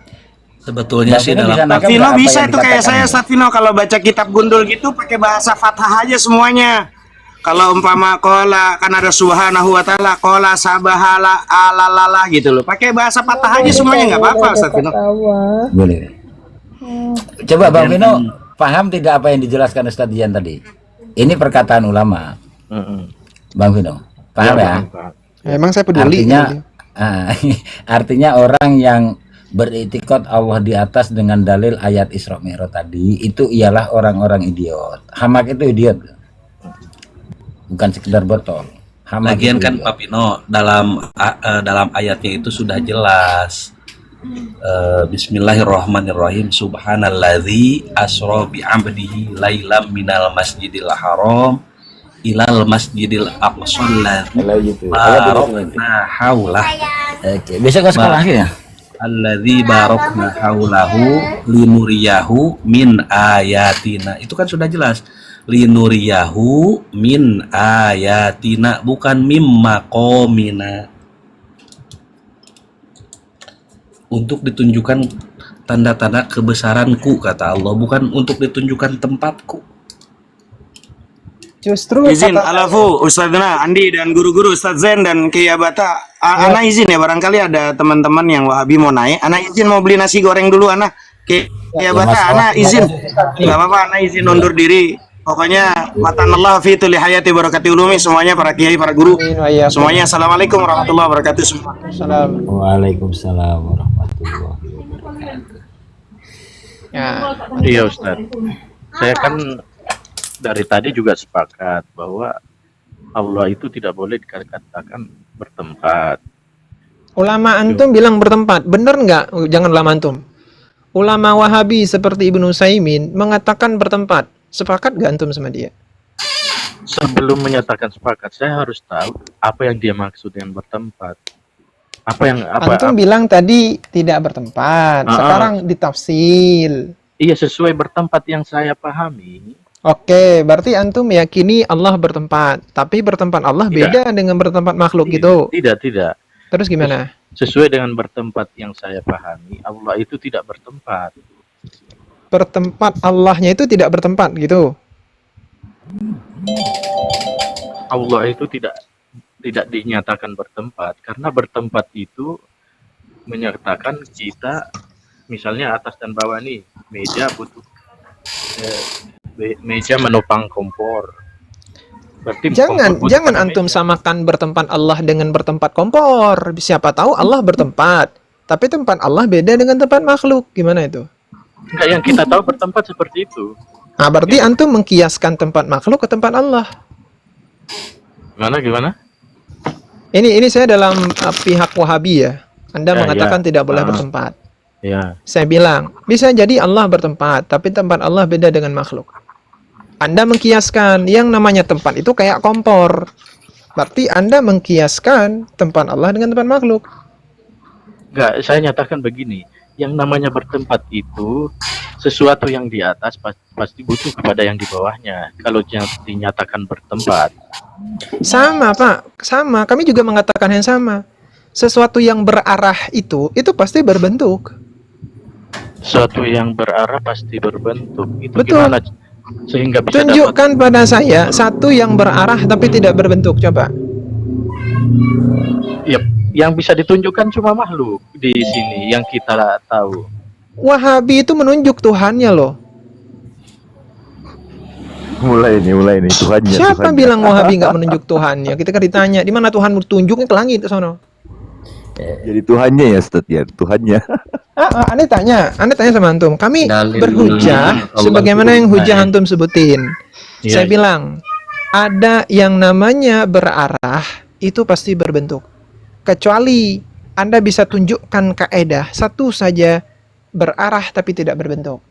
Sebetulnya sih Vino dalam bisa Vino apa bisa yang itu kayak dikatakan saya ini? Ustaz Vino kalau baca kitab gundul gitu pakai bahasa fathah aja semuanya. Kalau umpama kola kan ada subhanahu wa ta'ala, kola sabahala alalala gitu loh. Pakai bahasa fathah aja semuanya nggak apa-apa Ustaz Vino. Boleh. Coba Bang Vino paham tidak apa yang dijelaskan Ustadz Dian tadi? Ini perkataan ulama. Bang Vino, paham ya? Emang saya peduli. Artinya orang yang beritikad Allah di atas dengan dalil ayat Isra Mi'raj tadi itu ialah orang-orang idiot. Hamak itu idiot, bukan sekedar botol. Hamak lagian itu kan idiot. Pak Pino dalam ayatnya itu sudah jelas. Bismillahirrahmanirrahim. Subhanalladzi asra bi 'abdihi lailam minal masjidil haram ilal masjidil aqsa alladzi barakna haulah. Oke, besok ke sekolah lagi ya? Alladzi barakna haulahu linuriyahu min ayatina. Itu kan sudah jelas. Linuriyahu min ayatina, bukan mimma qomina. Untuk ditunjukkan tanda-tanda kebesaranku, kata Allah, bukan untuk ditunjukkan tempatku. Justru Izin kata- alafu Ustadzna Andi dan guru-guru Ustadz Zen dan Kiai Bata. Ana izin ya, barangkali ada teman-teman yang Wahabi mau naik. Ana izin mau beli nasi goreng dulu Ana. Kiai Bata, Ana izin. Enggak apa-apa, Ana izin undur diri. Pokoknya matanallah fi tuli hayati barakati ulumi, semuanya para kiai, para guru. Amin wa iyyakum. Semuanya assalamualaikum warahmatullahi wabarakatuh semua. Salam. Waalaikumsalam warahmatullahi wabarakatuh. Ya. Iya Ustaz. Saya kan dari tadi juga sepakat bahwa Allah itu tidak boleh dikatakan bertempat. Ulama antum bilang bertempat, bener nggak? Jangan ulama antum. Ulama Wahabi seperti Ibnu Utsaimin mengatakan bertempat. Sepakat nggak antum sama dia? Sebelum menyatakan sepakat, saya harus tahu apa yang dia maksud dengan bertempat. Antum bilang tadi tidak bertempat, sekarang ditafsil. Iya, sesuai bertempat yang saya pahami. Oke, berarti antum meyakini Allah bertempat, tapi bertempat Allah beda dengan bertempat makhluk gitu. Tidak. Terus gimana? Sesuai dengan bertempat yang saya pahami, Allah itu tidak bertempat. Bertempat Allahnya itu tidak bertempat gitu. Allah itu tidak dinyatakan bertempat, karena bertempat itu menyertakan kita, misalnya atas dan bawah nih, meja butuh meja menopang kompor. Berarti Jangan antum samakan bertempat Allah dengan bertempat kompor. Siapa tahu Allah bertempat, tapi tempat Allah beda dengan tempat makhluk. Gimana itu? Enggak, yang kita tahu bertempat seperti itu. Nah, berarti antum mengkiaskan tempat makhluk ke tempat Allah. Gimana? Ini saya dalam pihak Wahabi ya. Anda mengatakan tidak boleh bertempat. Ya. Saya bilang, bisa jadi Allah bertempat, tapi tempat Allah beda dengan makhluk. Anda mengkiaskan yang namanya tempat itu kayak kompor. Berarti Anda mengkiaskan tempat Allah dengan tempat makhluk. Enggak, saya nyatakan begini. Yang namanya bertempat itu sesuatu yang di atas pasti butuh kepada yang di bawahnya. Kalau dinyatakan bertempat. Sama, Pak. Sama. Kami juga mengatakan yang sama. Sesuatu yang berarah itu pasti berbentuk. Sesuatu yang berarah pasti berbentuk. Itu Betul. gimana sehingga bisa Tunjukkan pada saya satu yang berarah tapi tidak berbentuk. Coba. Yep. Yang bisa ditunjukkan cuma makhluk di sini yang kita tahu. Wahabi itu menunjuk Tuhannya loh. Mulai nih Tuhannya. Siapa bilang Wahabi nggak menunjuk Tuhannya? Kita kan ditanya, di mana Tuhanmu tunjuknya ke langit ke sono. Jadi Tuhannya ya Ustaz ya, Tuhannya. Anda tanya sama antum. Kami berhujah sebagaimana yang hujah antum sebutin. Iya, Saya bilang ada yang namanya berarah itu pasti berbentuk. Kecuali Anda bisa tunjukkan kaedah satu saja berarah tapi tidak berbentuk.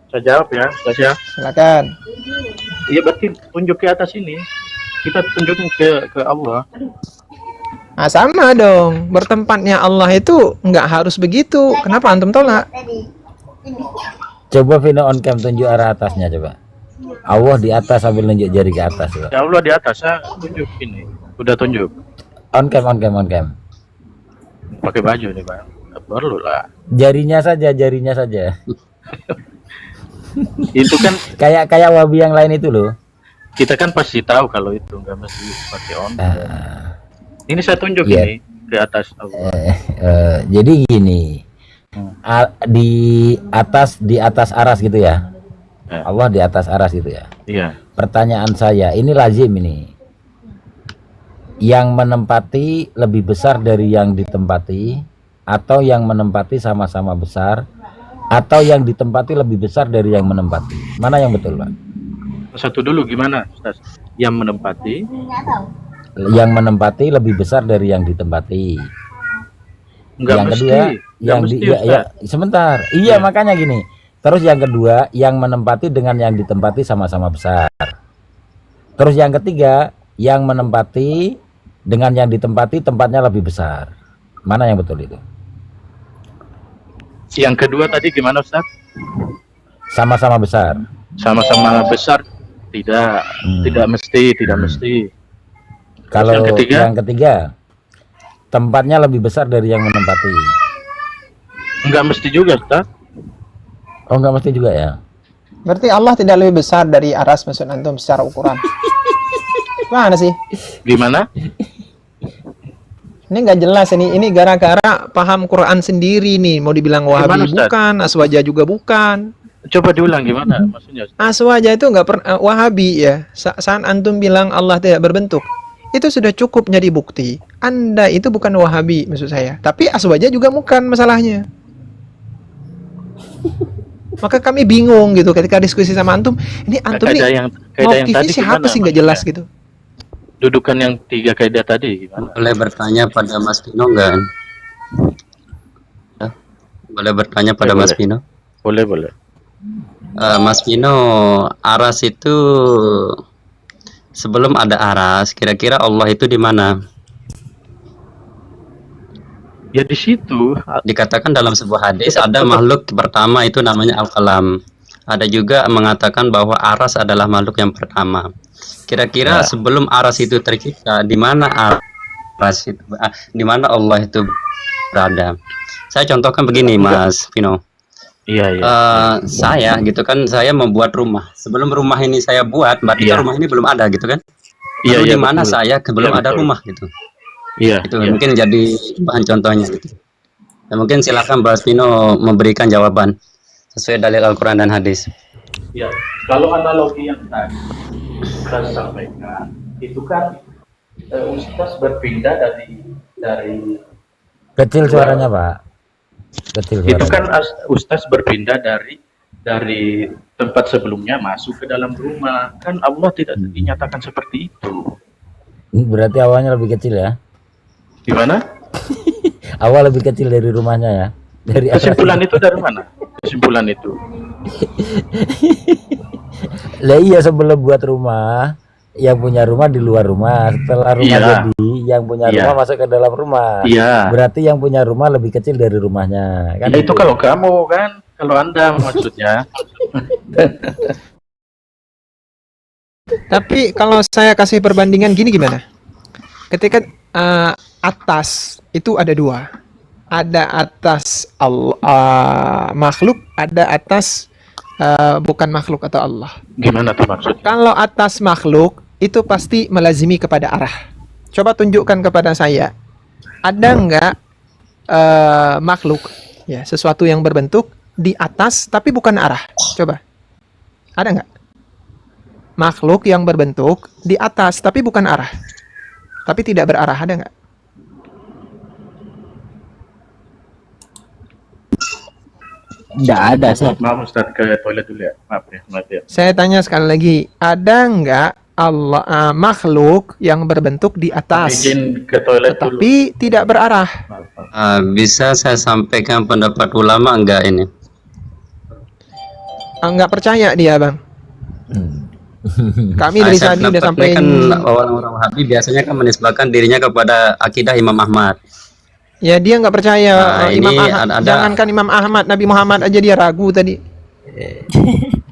Saya jawab ya, Silakan. Iya, berarti tunjuk ke atas ini. Kita tunjukin ke Allah. Nah, sama dong. Bertempatnya Allah itu nggak harus begitu. Kenapa antum tolak? Coba Vino on cam tunjuk arah atasnya coba. Allah di atas sambil nunjuk jari ke atas coba. Ya Allah di atas, saya tunjuk ini. Udah tunjuk. On cam. Pakai baju nih, Bang. Nggak perlu lah. Jarinya saja. Itu kan Kayak Wahabi yang lain itu loh. kita kan pasti tahu kalau itu nggak mesti pakai on. Ini saya tunjuk Iya. ini ke atas Allah. Jadi gini. Di atas aras gitu ya. Allah di atas aras gitu ya. Iya. Pertanyaan saya, ini lazim ini. Yang menempati lebih besar dari yang ditempati, atau yang menempati sama-sama besar, atau yang ditempati lebih besar dari yang menempati? Mana yang betul, Pak? Satu dulu gimana, Ustaz? Yang menempati? Yang menempati lebih besar dari yang ditempati. Enggak Yang mesti. kedua, Enggak mesti, Ustaz. ya, sebentar. Iya, makanya gini. Terus yang kedua, yang menempati dengan yang ditempati sama-sama besar. Terus yang ketiga, yang menempati dengan yang ditempati tempatnya lebih besar. Mana yang betul itu? Yang kedua tadi gimana, Ustaz? Sama-sama besar. Sama-sama besar? Tidak mesti. Kalau yang yang ketiga, tempatnya lebih besar dari yang menempati. Enggak mesti juga, Ustaz. Oh, enggak mesti juga ya? Berarti Allah tidak lebih besar dari aras maksud antum secara ukuran. Mana sih? Gimana? Ini nggak jelas ini gara-gara paham Quran sendiri nih. Mau dibilang Wahabi Gimana, Ustaz? bukan, Aswaja juga bukan. Coba diulang gimana maksudnya? Aswaja itu nggak pernah Wahabi ya. Saat antum bilang Allah tidak berbentuk, itu sudah cukup jadi bukti. Anda itu bukan Wahabi maksud saya. Tapi Aswaja juga bukan masalahnya. Maka kami bingung gitu ketika diskusi sama antum. Ini antum Kaidah nih yang kaidah yang motifnya tadi siapa gimana sih nggak maksudnya? jelas gitu. Dudukan yang 3 kaidah tadi gimana? Boleh bertanya pada Mas Pino enggak? Boleh bertanya pada Mas Boleh. Pino? Boleh. Mas Pino, aras itu sebelum ada aras, kira-kira Allah itu di mana? Ya di situ. Dikatakan dalam sebuah hadis ada makhluk pertama itu namanya Al-Qalam. Ada juga mengatakan bahwa aras adalah makhluk yang pertama. Kira-kira sebelum aras itu tercipta, di mana aras itu, di mana Allah itu berada? Saya contohkan begini, Mas Pino. Iya. Saya gitu kan, saya membuat rumah. Sebelum rumah ini saya buat, berarti kan rumah ini belum ada gitu kan? Iya, Lalu iya, di mana betul. saya belum Iya, ada betul. rumah gitu? Iya. Itu mungkin jadi bahan contohnya gitu. Ya, mungkin silakan Mas Pino memberikan jawaban sesuai dalil Al-Quran dan hadis. Ya, kalau analogi yang tadi saya sampaikan, itu kan Ustaz berpindah dari Kecil suaranya, Pak. Kecil itu suaranya. kan Ustaz berpindah dari tempat sebelumnya masuk ke dalam rumah. Kan Allah tidak dinyatakan seperti itu. Berarti awalnya lebih kecil ya. Gimana? Awal lebih kecil dari rumahnya ya. Dari Kesimpulan itu dari mana? Kesimpulan itu. Lah iya, sebelum buat rumah, yang punya rumah di luar rumah. Setelah rumah Iya. jadi, yang punya Iya. rumah masuk ke dalam rumah. Iya. Berarti yang punya rumah lebih kecil dari rumahnya. Kan Ya itu kalau kamu kan, kalau Anda maksudnya. Tapi kalau saya kasih perbandingan gini gimana? Ketika atas itu ada dua. Ada atas makhluk, ada atas bukan makhluk atau Allah. Gimana tuh maksudnya? Kalau atas makhluk itu pasti melazimi kepada arah. Coba tunjukkan kepada saya. Ada nggak makhluk ya sesuatu yang berbentuk di atas tapi bukan arah? Coba. Ada nggak? Makhluk yang berbentuk di atas tapi bukan arah. Tapi tidak berarah, ada nggak? Nggak ada, Ustaz. Maaf Ustaz, ke toilet dulu ya. Maaf ya. Saya tanya sekali lagi, ada nggak Allah makhluk yang berbentuk di atas Izin ke toilet dulu. tetapi tidak berarah? Bisa saya sampaikan pendapat ulama enggak ini? Nggak percaya dia, Bang. Kami dari Saya tadi udah pendapatnya sampai kan orang-orang Wahabi biasanya kan menisbahkan dirinya kepada akidah Imam Ahmad. ya dia nggak percaya Nah, Imam ini Ahmad. ada- Jangankan Imam Ahmad, Nabi Muhammad aja dia ragu tadi.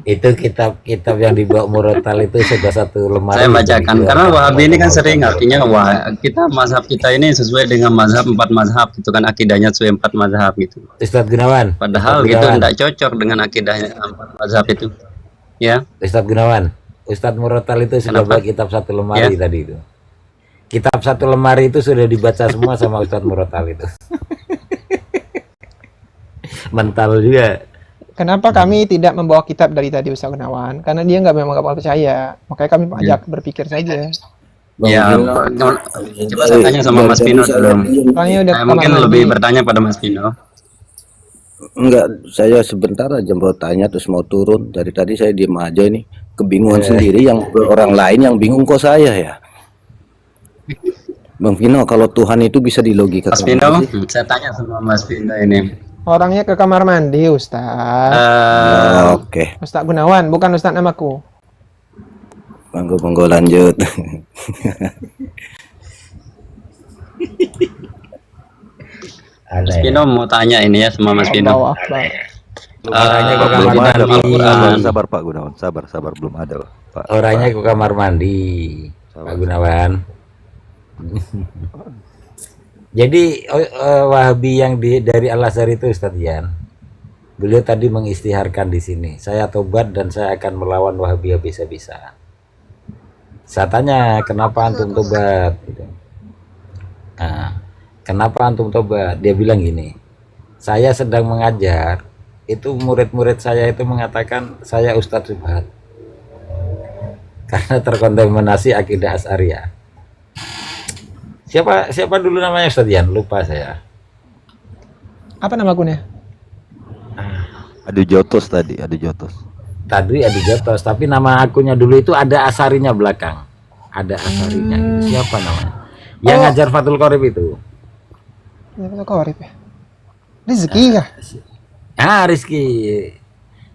itu kitab-kitab yang dibawa Murotal itu sudah satu lemari. Saya bacakan karena Wahabi ini kan sering artinya wah kita mazhab kita ini sesuai dengan mazhab 4 mazhab gitu kan, akidahnya sesuai 4 mazhab gitu. Ustadz Gunawan. Padahal Ustadz gitu Gunawan. tidak cocok dengan akidahnya 4 mazhab itu. Ya. Ustadz Gunawan. Ustadz Murotal itu sudah Kenapa? bawa kitab satu lemari Ya. tadi itu. Kitab satu lemari itu sudah dibaca semua sama Ustadz Murotal itu. Mental juga. Kenapa kami tidak membawa kitab dari tadi Ustaz Gunawan? Karena dia memang nggak percaya. Makanya kami ajak berpikir saja. Ya, coba saya tanya sama Mas Pino dulu. Soalnya udah Saya kamar mungkin mandi. lebih bertanya pada Mas Pino. Enggak, saya sebentar aja mau tanya terus mau turun. Dari tadi saya diem aja ini. Kebingungan sendiri, yang orang lain yang bingung kok saya ya. Bang Vino, kalau Tuhan itu bisa dilogikakan. Mas Pino, apa sih? saya tanya sama Mas Pino ini. Orangnya ke kamar mandi Ustaz. Oke, Ustaz Gunawan, bukan Ustaz namaku. monggo lanjut. Mas Pino mau tanya ini ya sama Mas Pino. Allahu Akbar. Orangnya ke kamar Belum ada, Pak. mandi. Sabar Pak Gunawan, sabar, belum ada Pak. Orangnya ke kamar mandi. Pak Gunawan. Jadi Wahabi yang dari Al-Azhar itu Ustadz Yan, Beliau tadi mengistiharkan di sini, saya tobat dan saya akan melawan Wahabi bisa-bisa. Saya tanya, kenapa antum tobat? Gitu. Nah, kenapa antum tobat? Dia bilang gini, saya sedang mengajar, itu murid-murid saya itu mengatakan saya Ustadz Subhat karena terkontaminasi akidah Asy'ariyah. Siapa dulu namanya Ustadz Yan? Lupa saya. Apa nama akunnya? Adu Jotos tadi, Adu Jotos. Tadi Adu Jotos, tapi nama akunnya dulu itu ada Asarinya belakang. Ada Asarinya. Siapa namanya? Yang ngajar Fathul Qorib itu. Fathul Qorib ya. Rizki kah? Rizki.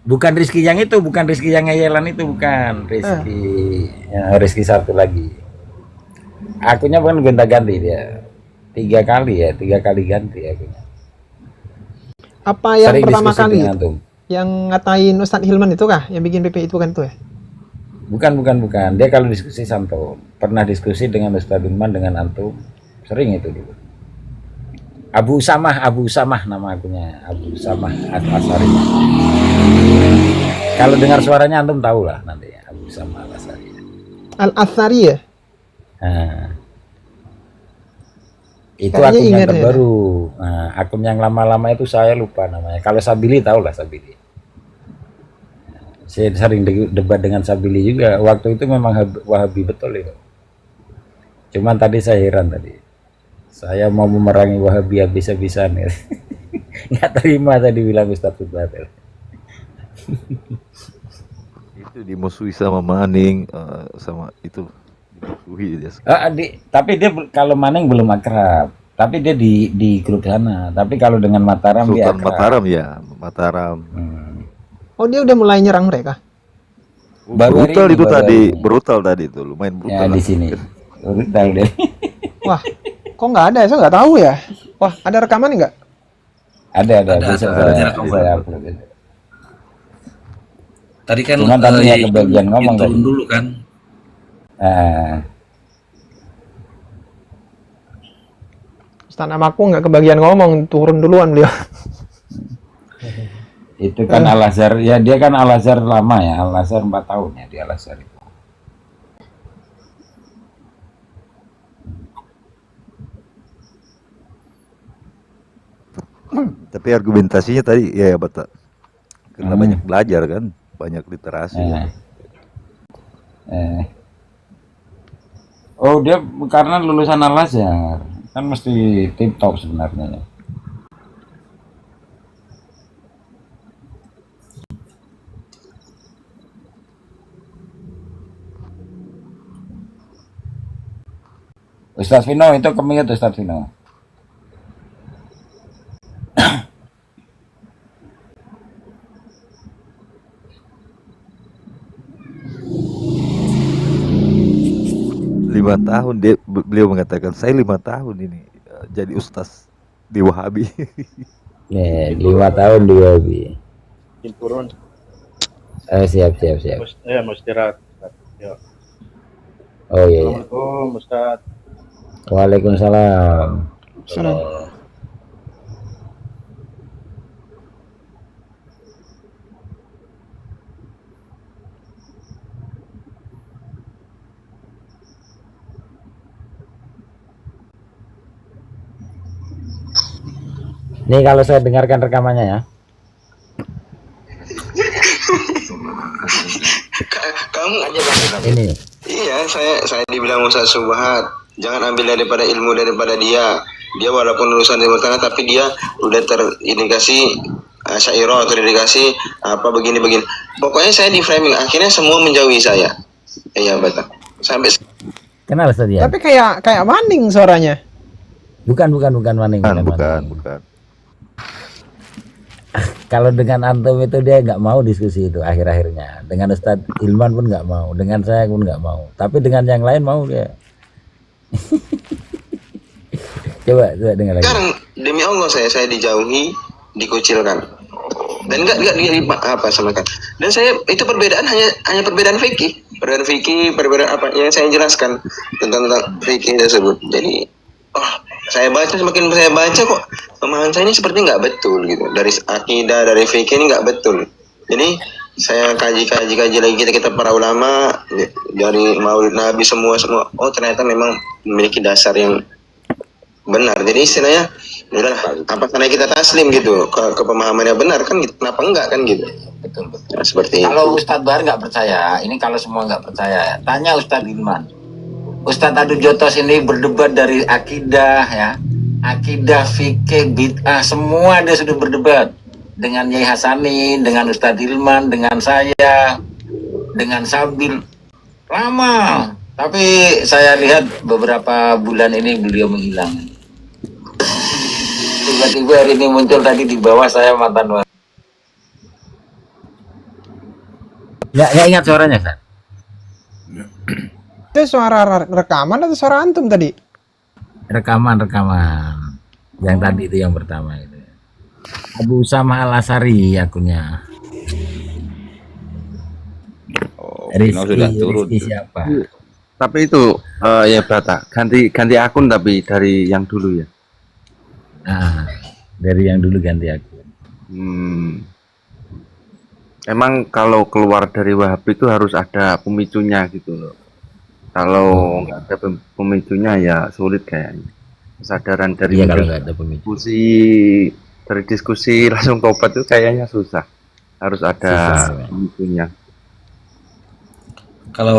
Bukan Rizki yang itu, bukan Rizki yang ngeyelan itu, bukan. Rizki. Ya, Rizki satu lagi. Akunnya bukan gonta-ganti dia. 3 kali ganti akunnya. Apa yang Sering pertama diskusi kali dengan antum. yang ngatain Ustadz Hilman itu kah? Yang bikin PP itu kan tuh ya? Bukan. Dia kalau diskusi santun. Pernah diskusi dengan Ustadz Hilman dengan antum. Sering itu dulu. Abu Samah nama akunnya. Abu Samah Al-Asari. Kalau dengar suaranya antum tahu lah nanti ya. Abu Samah Al-Asari. Al-Asari ya? Nah, itu Kayaknya akun yang ingat ya. terbaru. Nah, akun yang lama-lama itu saya lupa namanya. Kalau Sabili tahu lah Sabili. Saya sering debat dengan Sabili juga. Waktu itu memang Wahabi betul itu. Cuman tadi saya heran tadi. Saya mau memerangi Wahabi habis-habisan ya. Nggak terima tadi bilang Ustadz Subhat. Itu dimusuhi sama Maning, sama itu dimusuhi dia. Tapi dia kalau Maning belum akrab. Tapi dia di grup sana. Tapi kalau dengan Mataram dia Sultan akrab. Mataram ya, Mataram. Oh dia udah mulai nyerang mereka? Baru hari Brutal ini, itu baru tadi, hari ini. brutal tadi itu, lumayan Ya brutal. di sini. Brutal deh. Wah, kok nggak ada? Saya nggak tahu ya. Wah, ada rekaman nggak? Ada. Bisa ada. saya upload itu. Tadi kan Cuman tadi ya itu kebagian ngomong turun tadi. dulu kan. Ustadz namaku nggak kebagian ngomong, turun duluan beliau. Itu kan Al-Azhar, ya dia kan Al-Azhar lama ya, Al-Azhar 4 tahun ya di Al-Azhar itu. Tapi argumentasinya tadi ya betul. Karena banyak belajar kan, banyak literasi. Oh dia karena lulusan Al-Azhar, kan mesti tip top sebenarnya. Ustaz Vino itu kemingit Ustaz Vino. Lima tahun beliau mengatakan saya 5 tahun ini jadi ustaz di Wahabi. 5 tahun di Wahabi. Turun. Siap. Mau istirahat. Ya. Oh iya. Assalamualaikum Ustaz. Waalaikumsalam. Nih kalau saya dengarkan rekamannya ya. Kamu aja bang. Ini. Iya, saya dibilang Ustaz Subhat. Jangan ambil daripada ilmu daripada dia. Dia walaupun lulusan Timur Tengah tapi dia udah terindikasi Asy'ariyah, terindikasi apa begini. Pokoknya saya di framing, akhirnya semua menjauhi saya. Iya betul. Sampai Kenal Ustaz ya? Tapi kayak Maning suaranya. Bukan Maning. Bukan. Kalau dengan antum itu dia nggak mau diskusi itu akhir-akhirnya. Dengan Ustadz Hilman pun nggak mau. Dengan saya pun nggak mau. Tapi dengan yang lain mau dia. coba dengar lagi. sekarang demi Allah saya dijauhi, dikucilkan. Dan enggak apa sama kan. Dan saya itu perbedaan hanya perbedaan fikih, perbedaan apa yang saya jelaskan tentang fikih tersebut. Jadi oh, semakin saya baca kok pemahaman saya ini seperti nggak betul gitu, dari akidah, dari fikih ini nggak betul. Jadi saya kaji lagi, kita para ulama dari Maulid Nabi semua, oh ternyata memang memiliki dasar yang benar. Jadi istilahnya udahlah, apa karena kita taslim gitu ke pemahamannya benar kan gitu. Kenapa enggak kan gitu. Betul. Nah, seperti Kalau itu. Ustadz Bahar nggak percaya, ini kalau semua nggak percaya, tanya Ustadz Hilman. Ustadz Adu Jotos ini berdebat dari akidah ya, akidah, fikih, bid'ah, semua dia sudah berdebat dengan Nyai Hasanin, dengan Ustadz Hilman, dengan saya, dengan Sabil, lama. Tapi saya lihat beberapa bulan ini beliau menghilang. Tiba-tiba hari ini muncul tadi di bawah saya mantan. Ya ingat suaranya kan? Itu suara rekaman atau suara antum tadi? Rekaman yang tadi itu yang pertama itu. Abu Usama Al-Asari akunnya. sudah turun. Rizky siapa? Tapi itu ya Bata, ganti akun tapi dari yang dulu ya. Nah, dari yang dulu ganti akun. Emang kalau keluar dari Wahabi itu harus ada pemicunya gitu loh. Kalau nggak ada pemicunya ya sulit kayaknya. Kesadaran dari Iya, kalau nggak ada pemicu. dari diskusi langsung tobat itu kayaknya susah. Harus ada pemicunya. Kalau